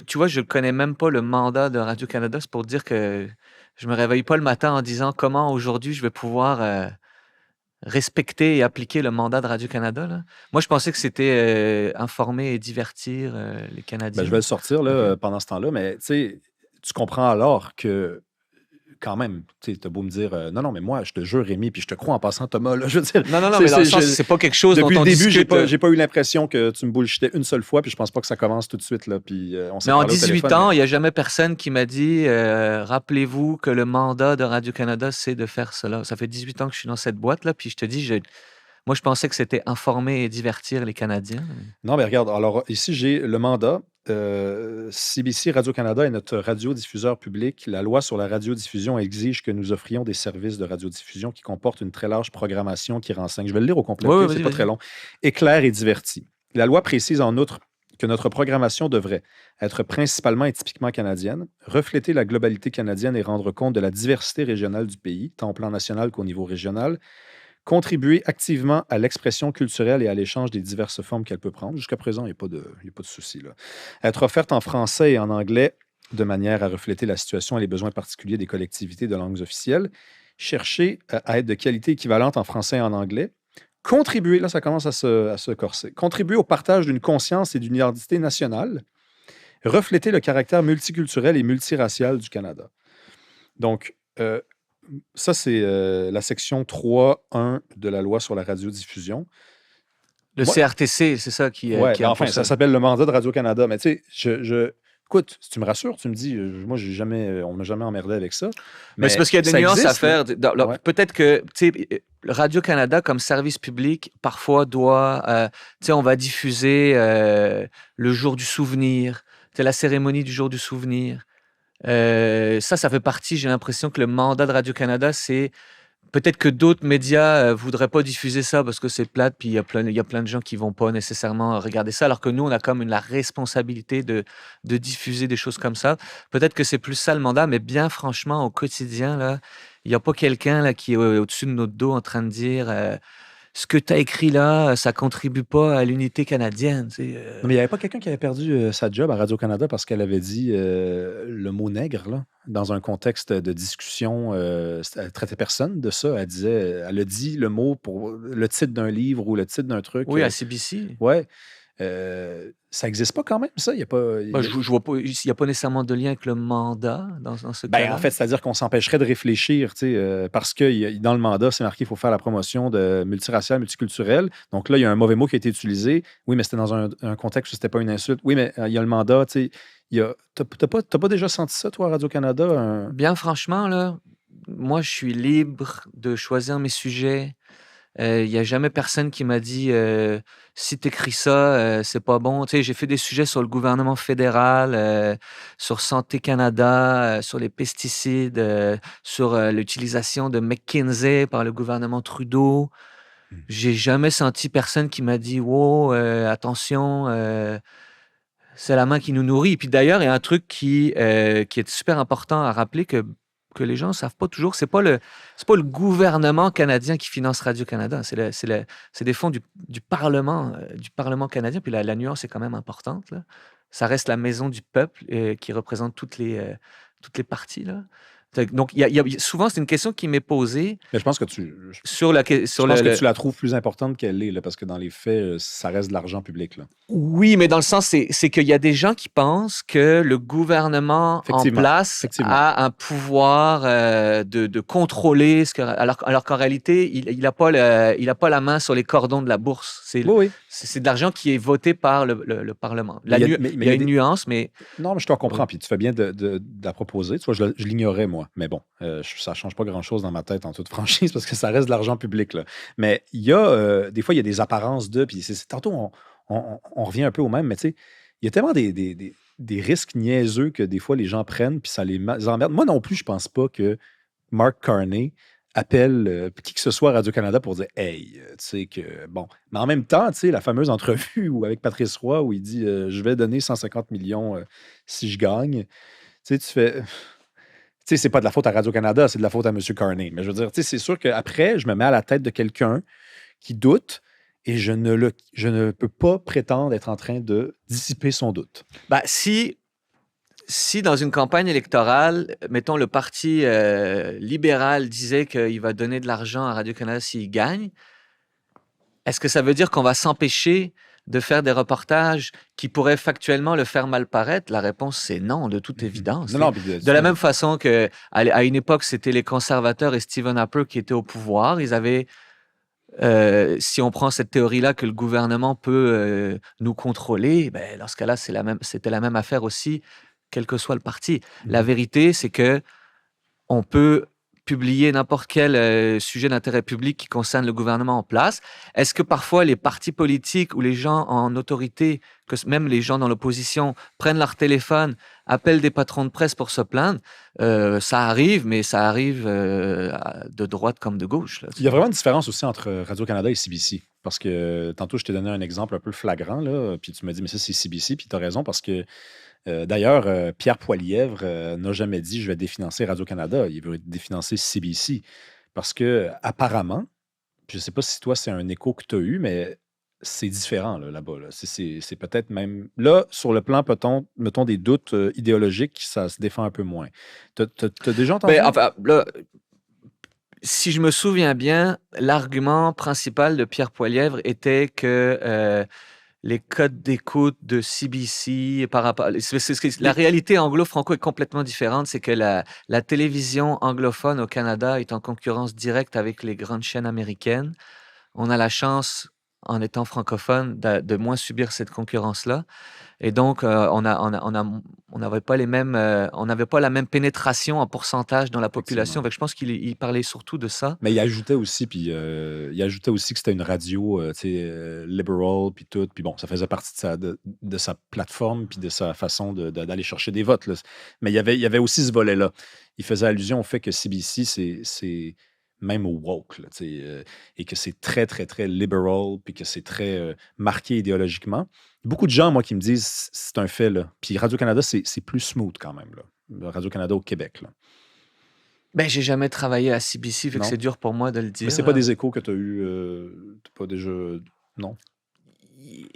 tu vois, je ne connais même pas le mandat de Radio-Canada. C'est pour dire que je me réveille pas le matin en disant comment aujourd'hui je vais pouvoir respecter et appliquer le mandat de Radio-Canada, là. Moi, je pensais que c'était informer et divertir les Ben, Canadiens. je vais le sortir là, OK. pendant ce temps-là, mais tu sais, tu comprends alors que quand même, tu sais, t'as beau me dire non, non, mais moi, je te jure, Rémi, puis je te crois en passant, Thomas, là, je veux dire, Non, non, non, mais dans le sens, c'est pas quelque chose dont depuis le on début, discute. j'ai pas eu l'impression que tu me bullshitais une seule fois, puis je pense pas que ça commence tout de suite, là, puis on s'est Mais en parlé au 18 téléphone. ans, il n'y a jamais personne qui m'a dit rappelez-vous que le mandat de Radio-Canada, c'est de faire cela. Ça fait 18 ans que je suis dans cette boîte-là, puis je te dis, moi, je pensais que c'était informer et divertir les Canadiens. Non, mais regarde, alors ici, j'ai le mandat. CBC Radio-Canada est notre radiodiffuseur public. La loi sur la radiodiffusion exige que nous offrions des services de radiodiffusion qui comportent une très large programmation qui renseigne. Je vais le lire au complet, Oui, ok? oui, C'est vas-y, pas très vas-y. long. Éclair et diverti. La loi précise en outre que notre programmation devrait être principalement et typiquement canadienne, refléter la globalité canadienne et rendre compte de la diversité régionale du pays, tant au plan national qu'au niveau régional, contribuer activement à l'expression culturelle et à l'échange des diverses formes qu'elle peut prendre. Jusqu'à présent, il n'y a pas de souci, là. Être offerte en français et en anglais de manière à refléter la situation et les besoins particuliers des collectivités de langues officielles. Chercher à être de qualité équivalente en français et en anglais. Contribuer, là, ça commence à se corser. Contribuer au partage d'une conscience et d'une identité nationale. Refléter le caractère multiculturel et multiracial du Canada. Donc, ça, c'est la section 3.1 de la loi sur la radiodiffusion. Le Moi, CRTC, c'est ça qui ouais, a enfin, pour ça ça. s'appelle le mandat de Radio-Canada. Mais tu sais, écoute, si tu me rassures, tu me dis, moi, on m'a jamais emmerdé avec ça. Mais c'est Mais parce qu'il y a des ça nuances à existe, là. faire. Ouais. Peut-être que, tu sais, Radio-Canada, comme service public, parfois doit, tu sais, on va diffuser le jour du souvenir, c'est la cérémonie du jour du souvenir. Ça fait partie, j'ai l'impression que le mandat de Radio-Canada, c'est peut-être que d'autres médias voudraient pas diffuser ça parce que c'est plate, puis il y a plein de gens qui vont pas nécessairement regarder ça, alors que nous, on a comme la responsabilité de diffuser des choses comme ça. Peut-être que c'est plus ça le mandat, mais bien franchement, au quotidien, là, il n'y a pas quelqu'un là qui est au-dessus de notre dos en train de dire ce que tu as écrit là, ça contribue pas à l'unité canadienne. Tu sais, Non, mais il n'y avait pas quelqu'un qui avait perdu sa job à Radio-Canada parce qu'elle avait dit le mot nègre, là, dans un contexte de discussion. Elle traitait personne de ça. Elle a dit le mot pour le titre d'un livre ou le titre d'un truc. oui, à CBC. Ouais. Ça n'existe pas quand même, ça. Il y a pas. Bah, je vois pas, il n'y a pas nécessairement de lien avec le mandat dans ce Ben, en cas-là. fait, c'est-à-dire qu'on s'empêcherait de réfléchir, tu sais, parce que dans le mandat, c'est marqué qu'il faut faire la promotion de multiracial, multiculturel. Donc là, il y a un mauvais mot qui a été utilisé. Oui, mais c'était dans un contexte où c'était pas une insulte. Oui, mais il y a le mandat, tu sais. T'as pas déjà senti ça, toi, à Radio-Canada? Bien franchement, là, moi, je suis libre de choisir mes sujets. Il y a jamais personne qui m'a dit, «Si tu écris ça, c'est pas bon». Tu sais, j'ai fait des sujets sur le gouvernement fédéral, sur Santé Canada, sur les pesticides, sur, l'utilisation de McKinsey par le gouvernement Trudeau. Hmm. J'ai jamais senti personne qui m'a dit: «Wow, attention, c'est la main qui nous nourrit». Et puis d'ailleurs, il y a un truc qui est super important à rappeler que les gens ne savent pas toujours. C'est pas le gouvernement canadien qui finance Radio-Canada. C'est des fonds du Parlement canadien. Puis la nuance est quand même importante, là. Ça reste la maison du peuple qui représente toutes les parties, là. Donc, souvent, c'est une question qui m'est posée Mais je pense que sur je pense que tu la trouves plus importante qu'elle est, là, parce que dans les faits, ça reste de l'argent public, là. Oui, mais dans le sens, c'est qu'il y a des gens qui pensent que le gouvernement en Effectivement. place Effectivement. a un pouvoir de contrôler alors qu'en réalité, il a pas il a pas la main sur les cordons de la bourse. Oui, oui. C'est de l'argent qui est voté par le Parlement. Mais Il y a une nuance, mais Non, mais je te comprends, oui. puis tu fais bien de la proposer. Tu vois, je l'ignorais, moi. Mais bon, ça ne change pas grand-chose dans ma tête, en toute franchise, parce que ça reste de l'argent public, là. Mais des fois, il y a des apparences de, puis tantôt, on revient un peu au même, mais tu sais, il y a tellement des risques niaiseux que des fois, les gens prennent, puis ça les emmerde. Moi non plus, je pense pas que Mark Carney appelle qui que ce soit à Radio-Canada pour dire Hey, tu sais que bon. Mais en même temps, tu sais, la fameuse entrevue avec Patrice Roy où il dit Je vais donner 150 millions si je gagne. Tu sais, tu fais. Tu sais, c'est pas de la faute à Radio-Canada, c'est de la faute à M. Carney. Mais je veux dire, tu sais, c'est sûr qu'après, je me mets à la tête de quelqu'un qui doute et je ne peux pas prétendre être en train de dissiper son doute. Bah, si dans une campagne électorale, mettons le parti libéral disait qu'il va donner de l'argent à Radio-Canada s'il gagne, est-ce que ça veut dire qu'on va s'empêcher de faire des reportages qui pourraient factuellement le faire mal paraître? La réponse, c'est non, de toute évidence. Non, non, puis De la même façon qu'à une époque, c'était les conservateurs et Stephen Harper qui étaient au pouvoir. Ils avaient, si on prend cette théorie-là que le gouvernement peut nous contrôler, ben, dans ce cas-là, c'était la même affaire aussi, quel que soit le parti. La vérité, c'est que on peut publier n'importe quel sujet d'intérêt public qui concerne le gouvernement en place. Est-ce que parfois les partis politiques ou les gens en autorité, même les gens dans l'opposition, prennent leur téléphone, appellent des patrons de presse pour se plaindre? Ça arrive, mais ça arrive de droite comme de gauche, là. Il y a vraiment une différence aussi entre Radio-Canada et CBC. Parce que tantôt, je t'ai donné un exemple un peu flagrant, là, puis tu m'as dit, mais ça, c'est CBC, puis tu as raison, parce que d'ailleurs, Pierre Poilièvre n'a jamais dit je vais définancer Radio-Canada. Il veut définancer CBC. Parce que, apparemment, je ne sais pas si toi, c'est un écho que tu as eu, mais c'est différent là-bas. Là. C'est peut-être même. Là, sur le plan, mettons des doutes idéologiques, ça se défend un peu moins. Tu as déjà entendu? Ben, enfin, là, Si je me souviens bien, l'argument principal de Pierre Poilievre était que les codes d'écoute de CBC par rapport la Mais réalité anglo-franco est complètement différente. C'est que la télévision anglophone au Canada est en concurrence directe avec les grandes chaînes américaines. On a la chance, en étant francophone, de moins subir cette concurrence-là. Et donc, on n'avait pas les mêmes, on n'avait pas la même pénétration en pourcentage dans la population. effectivement. Fait que je pense qu'il parlait surtout de ça. Mais il ajoutait aussi que c'était une radio, tu sais, liberal, puis tout. Puis bon, ça faisait partie de sa plateforme, puis de sa façon d'aller chercher des votes, là. Mais il y avait aussi ce volet-là. Il faisait allusion au fait que CBC, c'est même woke, là, tu sais, et que c'est très, très, très liberal, puis que c'est très marqué idéologiquement. Beaucoup de gens, moi, qui me disent c'est un fait, là. Puis Radio-Canada, c'est plus smooth quand même, là. Radio-Canada au Québec, là. Ben, j'ai jamais travaillé à CBC, fait que Non? c'est dur pour moi de le Mais dire, c'est pas là. des échos que tu as eu, t'as pas déjà. Non?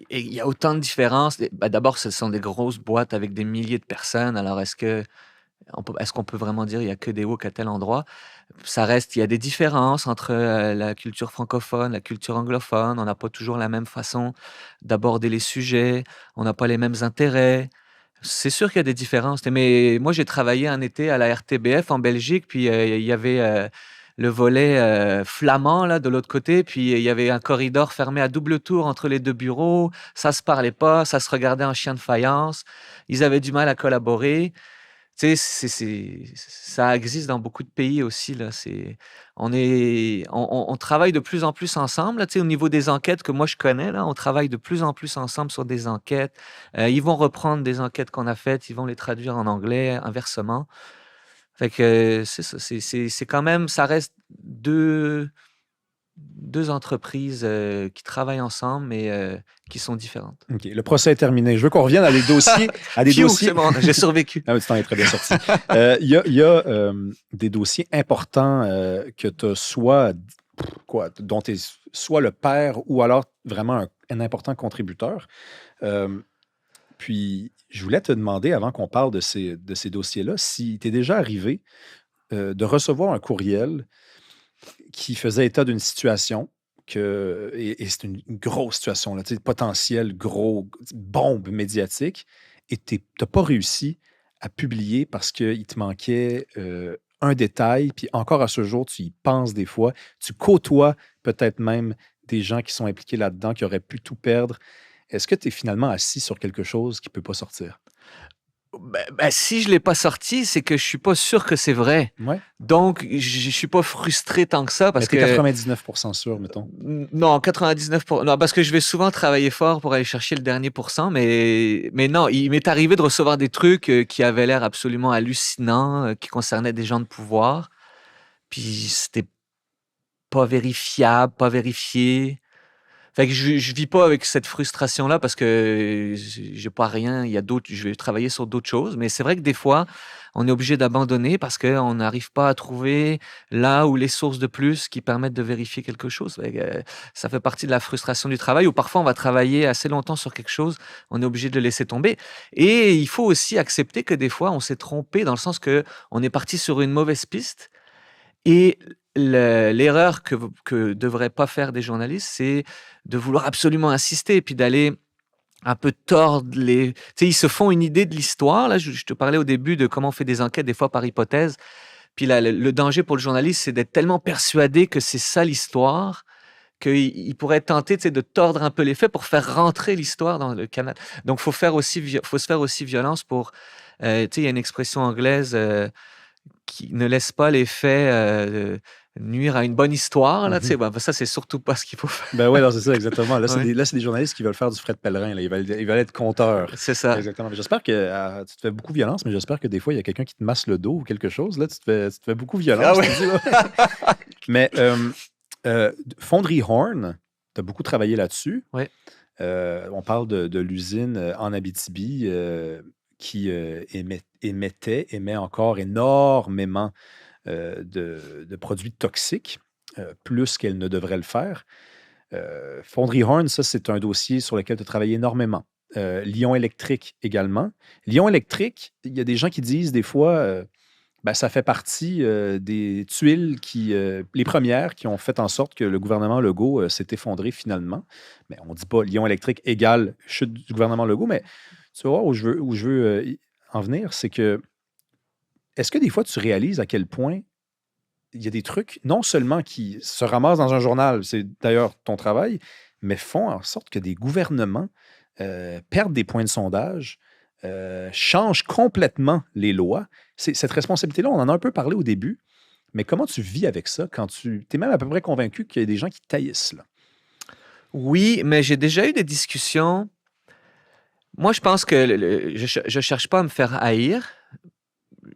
Et il y a autant de différences. Ben, d'abord, ce sont des grosses boîtes avec des milliers de personnes. Alors, est-ce qu'on peut vraiment dire il y a que des woke à tel endroit? Ça reste, il y a des différences entre la culture francophone, la culture anglophone. On n'a pas toujours la même façon d'aborder les sujets. On n'a pas les mêmes intérêts. C'est sûr qu'il y a des différences. Mais moi, j'ai travaillé un été à la RTBF en Belgique, puis il y avait le volet flamand là de l'autre côté, puis il y avait un corridor fermé à double tour entre les deux bureaux. Ça se parlait pas, ça se regardait en chien de faïence. Ils avaient du mal à collaborer. Tu sais, ça existe dans beaucoup de pays aussi, là. On travaille de plus en plus ensemble, là, tu sais, au niveau des enquêtes que moi je connais, là, on travaille de plus en plus ensemble sur des enquêtes. Ils vont reprendre des enquêtes qu'on a faites, ils vont les traduire en anglais, inversement. Fait que c'est ça, c'est quand même, ça reste deux entreprises qui travaillent ensemble, mais qui sont différentes. OK. Le procès est terminé. Je veux qu'on revienne à des dossiers. À des Phew, dossiers. c'est bon, j'ai survécu. Ah, mais tu t'en es très bien sorti. Il y a des dossiers importants que tu as dont tu es soit le père ou alors vraiment un important contributeur. Euh, Puis, je voulais te demander, avant qu'on parle de ces dossiers-là, si t'es déjà arrivé de recevoir un courriel qui faisait état d'une situation et c'est une grosse situation, là, tu sais, potentiel, gros, bombe médiatique, et tu n'as pas réussi à publier parce qu'il te manquait un détail, puis encore à ce jour, tu y penses des fois, tu côtoies peut-être même des gens qui sont impliqués là-dedans, qui auraient pu tout perdre. Est-ce que tu es finalement assis sur quelque chose qui ne peut pas sortir? Si je l'ai pas sorti, c'est que je suis pas sûr que c'est vrai. Ouais. Donc, je suis pas frustré tant que ça Mais parce tu es que 99% sûr, mettons. non, 99 non, parce que je vais souvent travailler fort pour aller chercher le dernier pourcent, mais non, il m'est arrivé de recevoir des trucs qui avaient l'air absolument hallucinants, qui concernaient des gens de pouvoir, puis c'était pas vérifiable, pas vérifié. Fait que je vis pas avec cette frustration-là parce que j'ai pas rien, il y a d'autres, je vais travailler sur d'autres choses. Mais c'est vrai que des fois, on est obligé d'abandonner parce qu'on n'arrive pas à trouver là où les sources de plus qui permettent de vérifier quelque chose. Fait que, ça fait partie de la frustration du travail, ou parfois on va travailler assez longtemps sur quelque chose, on est obligé de le laisser tomber. Et il faut aussi accepter que des fois on s'est trompé dans le sens que on est parti sur une mauvaise piste et l'erreur que devraient pas faire des journalistes, c'est de vouloir absolument insister et puis d'aller un peu tordre les, tu sais, ils se font une idée de l'histoire. Là, je te parlais au début de comment on fait des enquêtes, des fois par hypothèse. Puis là, le danger pour le journaliste, c'est d'être tellement persuadé que c'est ça l'histoire, qu'il pourrait tenter, tu sais, de tordre un peu les faits pour faire rentrer l'histoire dans le canal. Donc, faut se faire aussi violence pour, tu sais, il y a une expression anglaise, qui ne laisse pas les faits nuire à une bonne histoire. Là, tu sais, Mhm. ça, c'est surtout pas ce qu'il faut faire. Ben ouais, non, c'est ça, exactement. Là, Ouais, c'est des journalistes qui veulent faire du Fred Pellerin, là. Ils veulent être conteurs. c'est ça. Exactement. Mais j'espère que tu te fais beaucoup violence, mais j'espère que des fois, il y a quelqu'un qui te masse le dos ou quelque chose. Là, tu te fais beaucoup Ah violence. ouais. Tu dis, là. Mais Fonderie Horn, tu as beaucoup travaillé là-dessus. Ouais. On parle de l'usine en Abitibi qui émet encore énormément de produits toxiques, plus qu'elle ne devrait le faire. Fonderie Horn, ça, c'est un dossier sur lequel tu as travaillé énormément. Lion électrique également. Lion électrique, il y a des gens qui disent des fois, Ben, ça fait partie des tuiles les premières qui ont fait en sorte que le gouvernement Legault s'est effondré finalement. Mais on ne dit pas Lion électrique égale chute du gouvernement Legault, mais tu vois où je veux en venir, c'est que est-ce que des fois tu réalises à quel point il y a des trucs, non seulement qui se ramassent dans un journal, c'est d'ailleurs ton travail, mais font en sorte que des gouvernements perdent des points de sondage, changent complètement les lois. Cette responsabilité-là, on en a un peu parlé au début, mais comment tu vis avec ça quand tu es même à peu près convaincu qu'il y a des gens qui taillissent là? Oui, mais j'ai déjà eu des discussions. Moi, je pense que je cherche pas à me faire haïr.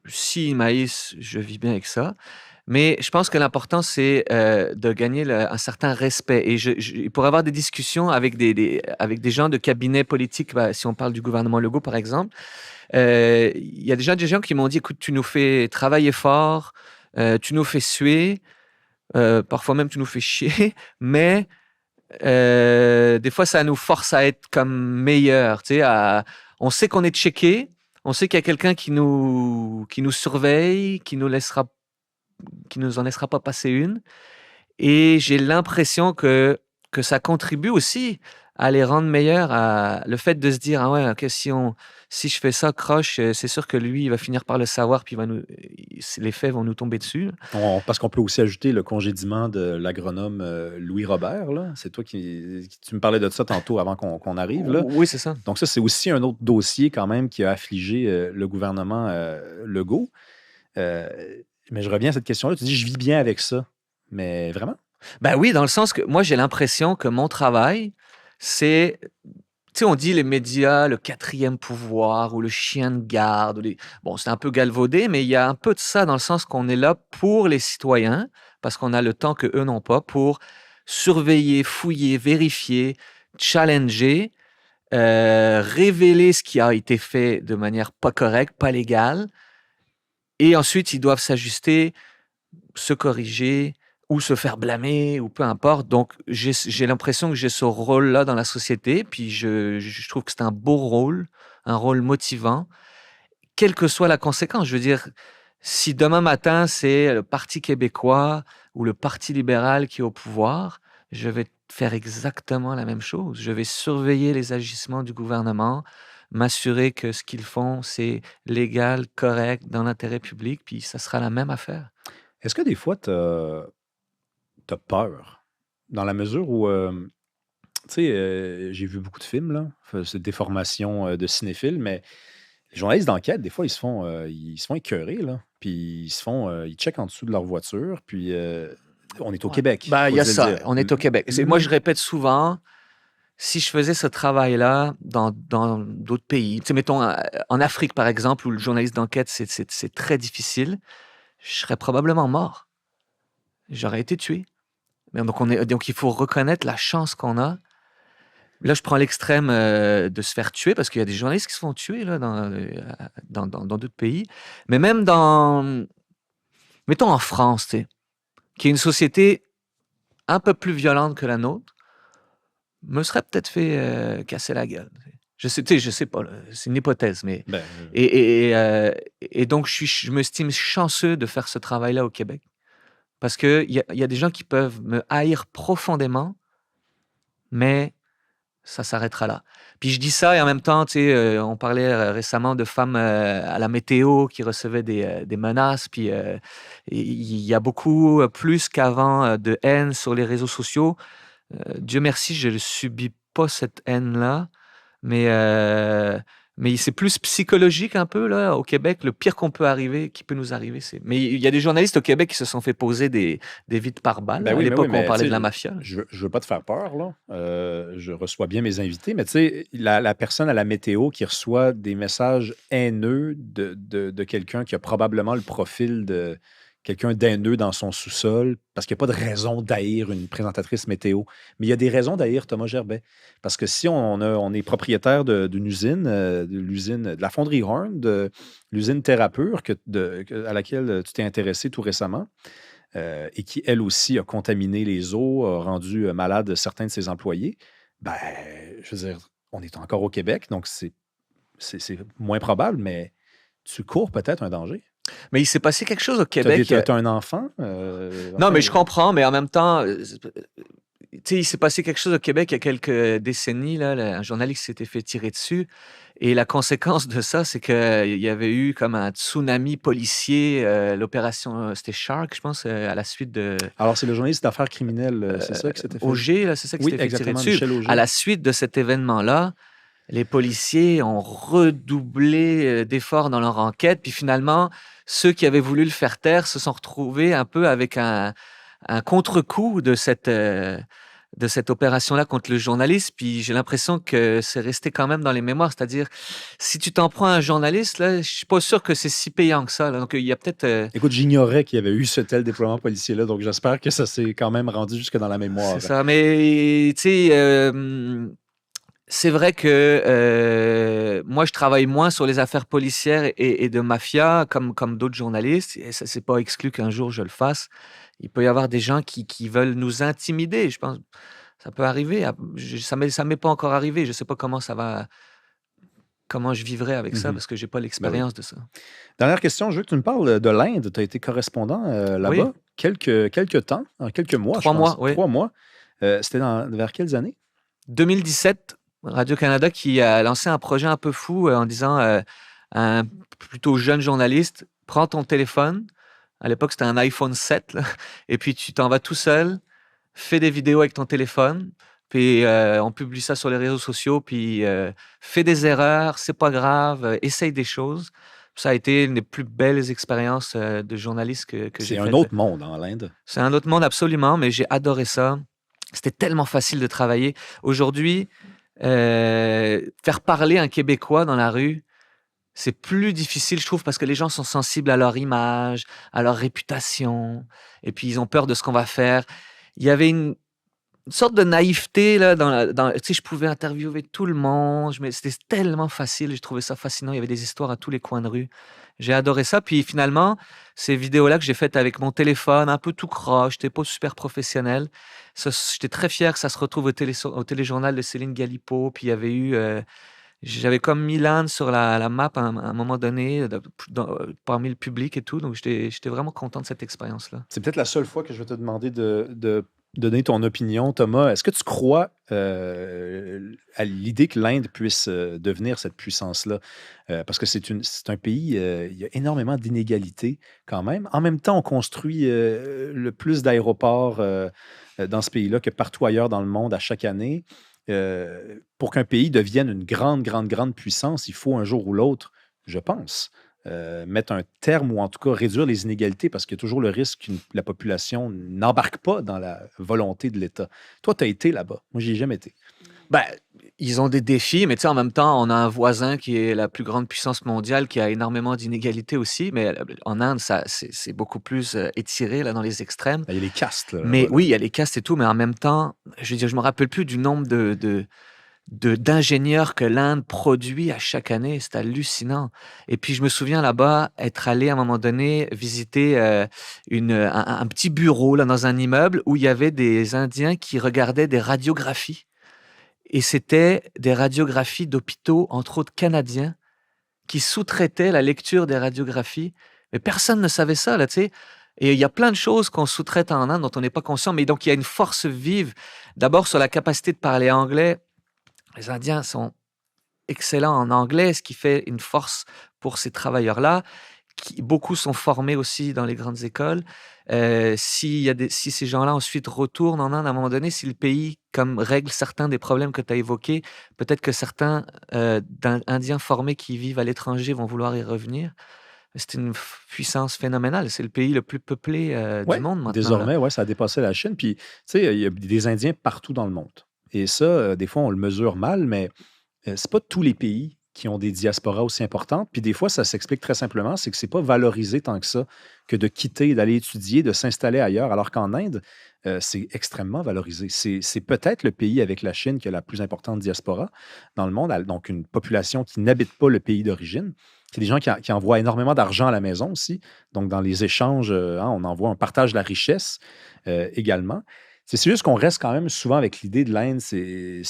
S'ils m'haïssent, je vis bien avec ça. Mais je pense que l'important, c'est de gagner un certain respect. Et il pourrait y avoir des discussions avec avec des gens de cabinet politique, bah, si on parle du gouvernement Legault, par exemple. Il y a déjà des gens qui m'ont dit, écoute, tu nous fais travailler fort, tu nous fais suer, parfois même tu nous fais chier, mais des fois, ça nous force à être comme meilleurs. Tu sais, on sait qu'on est checké, on sait qu'il y a quelqu'un qui nous surveille, qui nous en laissera pas passer une. Et j'ai l'impression que ça contribue aussi à les rendre meilleurs, à le fait de se dire: «Ah ouais, OK, si je fais ça croche, c'est sûr que lui, il va finir par le savoir, puis il va les faits vont nous tomber dessus». Parce qu'on peut aussi ajouter le congédiement de l'agronome Louis Robert. Là. C'est toi tu me parlais de ça tantôt avant qu'on arrive. Là. Oui, c'est ça. Donc ça, c'est aussi un autre dossier quand même qui a affligé le gouvernement Legault. Euh, mais je reviens à cette question-là. Tu dis, je vis bien avec ça. Mais vraiment? Ben oui, dans le sens que moi, j'ai l'impression que mon travail, c'est, tu sais, on dit les médias, le quatrième pouvoir ou le chien de garde. Bon, c'est un peu galvaudé, mais il y a un peu de ça dans le sens qu'on est là pour les citoyens, parce qu'on a le temps que eux n'ont pas, pour surveiller, fouiller, vérifier, challenger, révéler ce qui a été fait de manière pas correcte, pas légale, et ensuite ils doivent s'ajuster, se corriger ou se faire blâmer ou peu importe. Donc, j'ai l'impression que j'ai ce rôle-là dans la société, puis je trouve que c'est un beau rôle, un rôle motivant, quelle que soit la conséquence. Je veux dire, si demain matin, c'est le Parti québécois ou le Parti libéral qui est au pouvoir, je vais faire exactement la même chose. Je vais surveiller les agissements du gouvernement, m'assurer que ce qu'ils font, c'est légal, correct, dans l'intérêt public, puis ça sera la même affaire. Est-ce que des fois, tu as peur? Dans la mesure où, tu sais, j'ai vu beaucoup de films, là. C'est des formations de cinéphiles, mais les journalistes d'enquête, des fois, ils se font écœurer, là. Puis ils checkent en dessous de leur voiture. Puis on est au Ouais. Québec, Ben, il faut y a se le ça. dire. On est au Québec. Moi, je répète souvent, si je faisais ce travail-là dans d'autres pays, tu sais, mettons en Afrique, par exemple, où le journaliste d'enquête, c'est très difficile, je serais probablement mort. J'aurais été tué. Mais donc, il faut reconnaître la chance qu'on a. Là, je prends l'extrême de se faire tuer, parce qu'il y a des journalistes qui se font tuer là, dans d'autres pays. Mais même mettons en France, tu sais, qui est une société un peu plus violente que la nôtre, me serais peut-être fait casser la gueule. Je sais, tu sais, je sais pas, là, c'est une hypothèse, mais Ben, et donc je m'estime chanceux de faire ce travail-là au Québec, parce que il y a des gens qui peuvent me haïr profondément, mais ça s'arrêtera là. Puis je dis ça et en même temps, tu sais, on parlait récemment de femmes à la météo qui recevaient des menaces, puis il y a beaucoup plus qu'avant de haine sur les réseaux sociaux. Dieu merci, je ne subis pas cette haine-là, mais, heu, mais c'est plus psychologique un peu là, au Québec. Le pire qui peut nous arriver, c'est mais il y a des journalistes au Québec qui se sont fait poser des vitres par balles, ben à oui, l'époque où on mais tu parlait de la sais, mafia. je veux pas te faire peur, là. Je reçois bien mes invités, mais tu sais, la personne à la météo qui reçoit des messages haineux de quelqu'un qui a probablement le profil de quelqu'un d'haineux dans son sous-sol, parce qu'il n'y a pas de raison d'haïr une présentatrice météo. Mais il y a des raisons d'haïr Thomas Gerbet. Parce que si on est propriétaire d'une usine, de la fonderie Horn, de l'usine Thérapure à laquelle tu t'es intéressé tout récemment, et qui, elle aussi, a contaminé les eaux, a rendu malade certains de ses employés, ben, je veux dire, on est encore au Québec, donc c'est moins probable, mais tu cours peut-être un danger. Mais il s'est passé quelque chose au Tu Québec. as un enfant? Non, Enfin, mais je comprends, mais en même temps, tu sais, il s'est passé quelque chose au Québec il y a quelques décennies, là, un journaliste s'était fait tirer dessus. Et la conséquence de ça, c'est qu'il y avait eu comme un tsunami policier, l'opération, c'était Shark, je pense, à la suite de alors, c'est le journaliste d'affaires criminelles, c'est ça qui s'était fait? Auger, là, c'est ça qui Oui, s'était fait tirer exactement, dessus. Michel À Auger. la suite de cet événement-là, les policiers ont redoublé, d'efforts dans leur enquête, puis finalement, ceux qui avaient voulu le faire taire se sont retrouvés un peu avec un contre-coup de cette opération-là contre le journaliste. Puis j'ai l'impression que c'est resté quand même dans les mémoires. C'est-à-dire, si tu t'en prends à un journaliste, là, je suis pas sûr que c'est si payant que ça, là. Donc il y a peut-être, Écoute, j'ignorais qu'il y avait eu ce tel déploiement policier-là, donc j'espère que ça s'est quand même rendu jusque dans la mémoire. c'est ça. Mais tu sais, c'est vrai que moi, je travaille moins sur les affaires policières et de mafia comme d'autres journalistes. Et ça, c'est pas exclu qu'un jour je le fasse. Il peut y avoir des gens qui veulent nous intimider. Je pense, ça peut arriver. Ça m'est pas encore arrivé. Je sais pas comment je vivrai avec ça Mhm. parce que j'ai pas Ben oui. l'expérience de ça. Dernière question, je veux que tu me parles de l'Inde. Tu as été correspondant Oui, là-bas quelques temps, quelques mois, je 3 mois, pense. oui. 3 mois. C'était vers quelles années? 2017, Radio-Canada qui a lancé un projet un peu fou en disant à un plutôt jeune journaliste, prends ton téléphone. À l'époque, c'était un iPhone 7, là, et puis tu t'en vas tout seul, fais des vidéos avec ton téléphone, puis on publie ça sur les réseaux sociaux, puis fais des erreurs, c'est pas grave, essaye des choses. Ça a été une des plus belles expériences de journaliste que j'ai C'est un faites. autre monde en l'Inde. C'est un autre monde absolument, mais j'ai adoré ça. C'était tellement facile de travailler. Aujourd'hui, faire parler un Québécois dans la rue, c'est plus difficile, je trouve, parce que les gens sont sensibles à leur image, à leur réputation, et puis ils ont peur de ce qu'on va faire. Il y avait une sorte de naïveté là tu sais, je pouvais interviewer tout le monde, c'était tellement facile, j'ai trouvé ça fascinant, il y avait des histoires à tous les coins de rue. J'ai adoré ça, puis finalement, ces vidéos-là que j'ai faites avec mon téléphone, un peu tout croche, j'étais pas super professionnel. Ça, j'étais très fier que ça se retrouve au téléjournal de Céline Galipo, puis il y avait eu, j'avais comme Milan sur la map à un moment donné, parmi le public et tout, donc j'étais vraiment content de cette expérience-là. C'est peut-être la seule fois que je vais te demander de donner ton opinion, Thomas. Est-ce que tu crois à l'idée que l'Inde puisse devenir cette puissance-là? Parce que c'est un pays, il y a énormément d'inégalités quand même. En même temps, on construit le plus d'aéroports dans ce pays-là que partout ailleurs dans le monde à chaque année. Pour qu'un pays devienne une grande, grande, grande puissance, il faut un jour ou l'autre, je pense, mettre un terme ou en tout cas réduire les inégalités parce qu'il y a toujours le risque que la population n'embarque pas dans la volonté de l'État. Toi, tu as été là-bas. Moi, j'y ai jamais été. Ben, ils ont des défis, mais tu sais, en même temps, on a un voisin qui est la plus grande puissance mondiale, qui a énormément d'inégalités aussi, mais en Inde, c'est beaucoup plus étiré là, dans les extrêmes. Il y a les castes Mais là-bas. oui, il y a les castes et tout, mais en même temps, je veux dire, je me rappelle plus du nombre d'ingénieurs que l'Inde produit à chaque année. C'est hallucinant. Et puis, je me souviens là-bas être allé à un moment donné visiter un petit bureau là, dans un immeuble où il y avait des Indiens qui regardaient des radiographies. Et c'était des radiographies d'hôpitaux, entre autres canadiens, qui sous-traitaient la lecture des radiographies. Mais personne ne savait ça, là, tu sais. Et il y a plein de choses qu'on sous-traite en Inde dont on n'est pas conscient. Mais donc, il y a une force vive. D'abord, sur la capacité de parler anglais. Les Indiens sont excellents en anglais, ce qui fait une force pour ces travailleurs-là. Beaucoup sont formés aussi dans les grandes écoles. Si ces gens-là ensuite retournent en Inde à un moment donné, si le pays comme règle certains des problèmes que tu as évoqués, peut-être que certains Indiens formés qui vivent à l'étranger vont vouloir y revenir. C'est une puissance phénoménale. C'est le pays le plus peuplé Oui, du monde maintenant, là. désormais, ouais, ça a dépassé la Chine. Puis, tu sais, il y a des Indiens partout dans le monde. Et ça, des fois, on le mesure mal, mais c'est pas tous les pays qui ont des diasporas aussi importantes. Puis des fois, ça s'explique très simplement, c'est que c'est pas valorisé tant que ça que de quitter, d'aller étudier, de s'installer ailleurs, alors qu'en Inde, c'est extrêmement valorisé. C'est peut-être le pays avec la Chine qui a la plus importante diaspora dans le monde, donc une population qui n'habite pas le pays d'origine. C'est des gens qui envoient énormément d'argent à la maison aussi. Donc, dans les échanges, on envoie, on partage la richesse également. C'est juste qu'on reste quand même souvent avec l'idée de l'Inde, c'est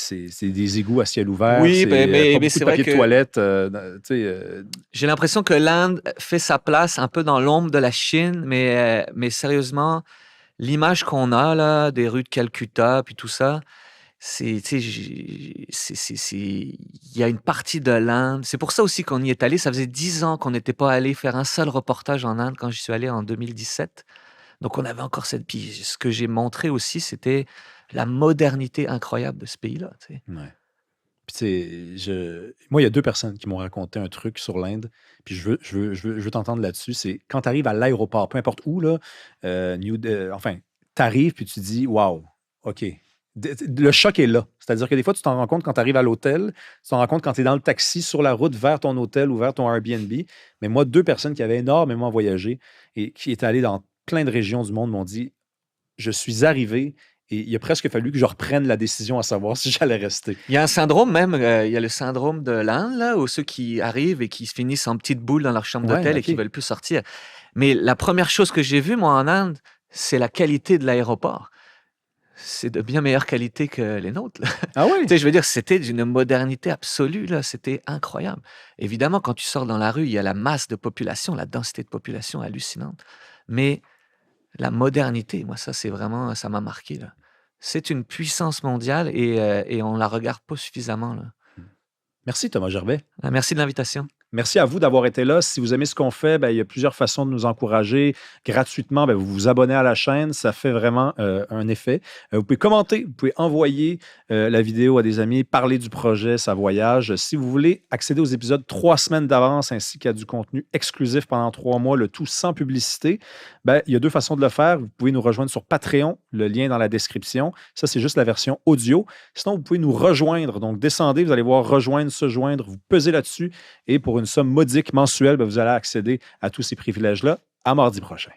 des égouts à ciel ouvert, Oui, c'est ben, pas mais beaucoup de c'est vrai papier de que toilette. Tu sais, j'ai l'impression que l'Inde fait sa place un peu dans l'ombre de la Chine, mais sérieusement, l'image qu'on a là, des rues de Calcutta, puis tout ça, c'est, tu sais, il y a une partie de l'Inde. C'est pour ça aussi qu'on y est allé. Ça faisait 10 ans qu'on n'était pas allé faire un seul reportage en Inde quand j'y suis allé en 2017. Donc on avait encore cette. Puis ce que j'ai montré aussi, c'était la modernité incroyable de ce pays-là. Tu sais. ouais. Puis, tu sais, moi, il y a deux personnes qui m'ont raconté un truc sur l'Inde, puis je veux t'entendre là-dessus. C'est quand tu arrives à l'aéroport, peu importe où, là, enfin, tu arrives, puis tu dis, waouh, OK. Le choc est là. C'est-à-dire que des fois, tu t'en rends compte quand tu arrives à l'hôtel, tu t'en rends compte quand tu es dans le taxi sur la route vers ton hôtel ou vers ton Airbnb. Mais moi, deux personnes qui avaient énormément voyagé et qui étaient allées dans plein de régions du monde m'ont dit, je suis arrivé et il a presque fallu que je reprenne la décision à savoir si j'allais rester. Il y a un syndrome même, il y a le syndrome de l'Inde, là, où ceux qui arrivent et qui se finissent en petite boule dans leur chambre Ouais, d'hôtel et qui OK. veulent plus sortir. Mais la première chose que j'ai vue, moi, en Inde, c'est la qualité de l'aéroport. C'est de bien meilleure qualité que les nôtres, là. Ah Tu oui? sais, je veux dire, c'était d'une modernité absolue, là, c'était incroyable. Évidemment, quand tu sors dans la rue, il y a la masse de population, la densité de population hallucinante. Mais la modernité, moi, ça, c'est vraiment, ça m'a marqué, là. C'est une puissance mondiale et on la regarde pas suffisamment, là. Merci Thomas Gervais. Ah, merci de l'invitation. Merci à vous d'avoir été là. Si vous aimez ce qu'on fait, ben, il y a plusieurs façons de nous encourager. Gratuitement, ben, vous vous abonnez à la chaîne. Ça fait vraiment un effet. Vous pouvez commenter, vous pouvez envoyer la vidéo à des amis, parler du projet, ça voyage. Si vous voulez accéder aux épisodes 3 semaines d'avance ainsi qu'à du contenu exclusif pendant 3 mois, le tout sans publicité, ben, il y a deux façons de le faire. Vous pouvez nous rejoindre sur Patreon, le lien dans la description. Ça, c'est juste la version audio. Sinon, vous pouvez nous rejoindre. Donc, descendez, vous allez voir rejoindre, se joindre. Vous pesez là-dessus et pour une somme modique mensuelle, ben, vous allez accéder à tous ces privilèges-là. À mardi prochain.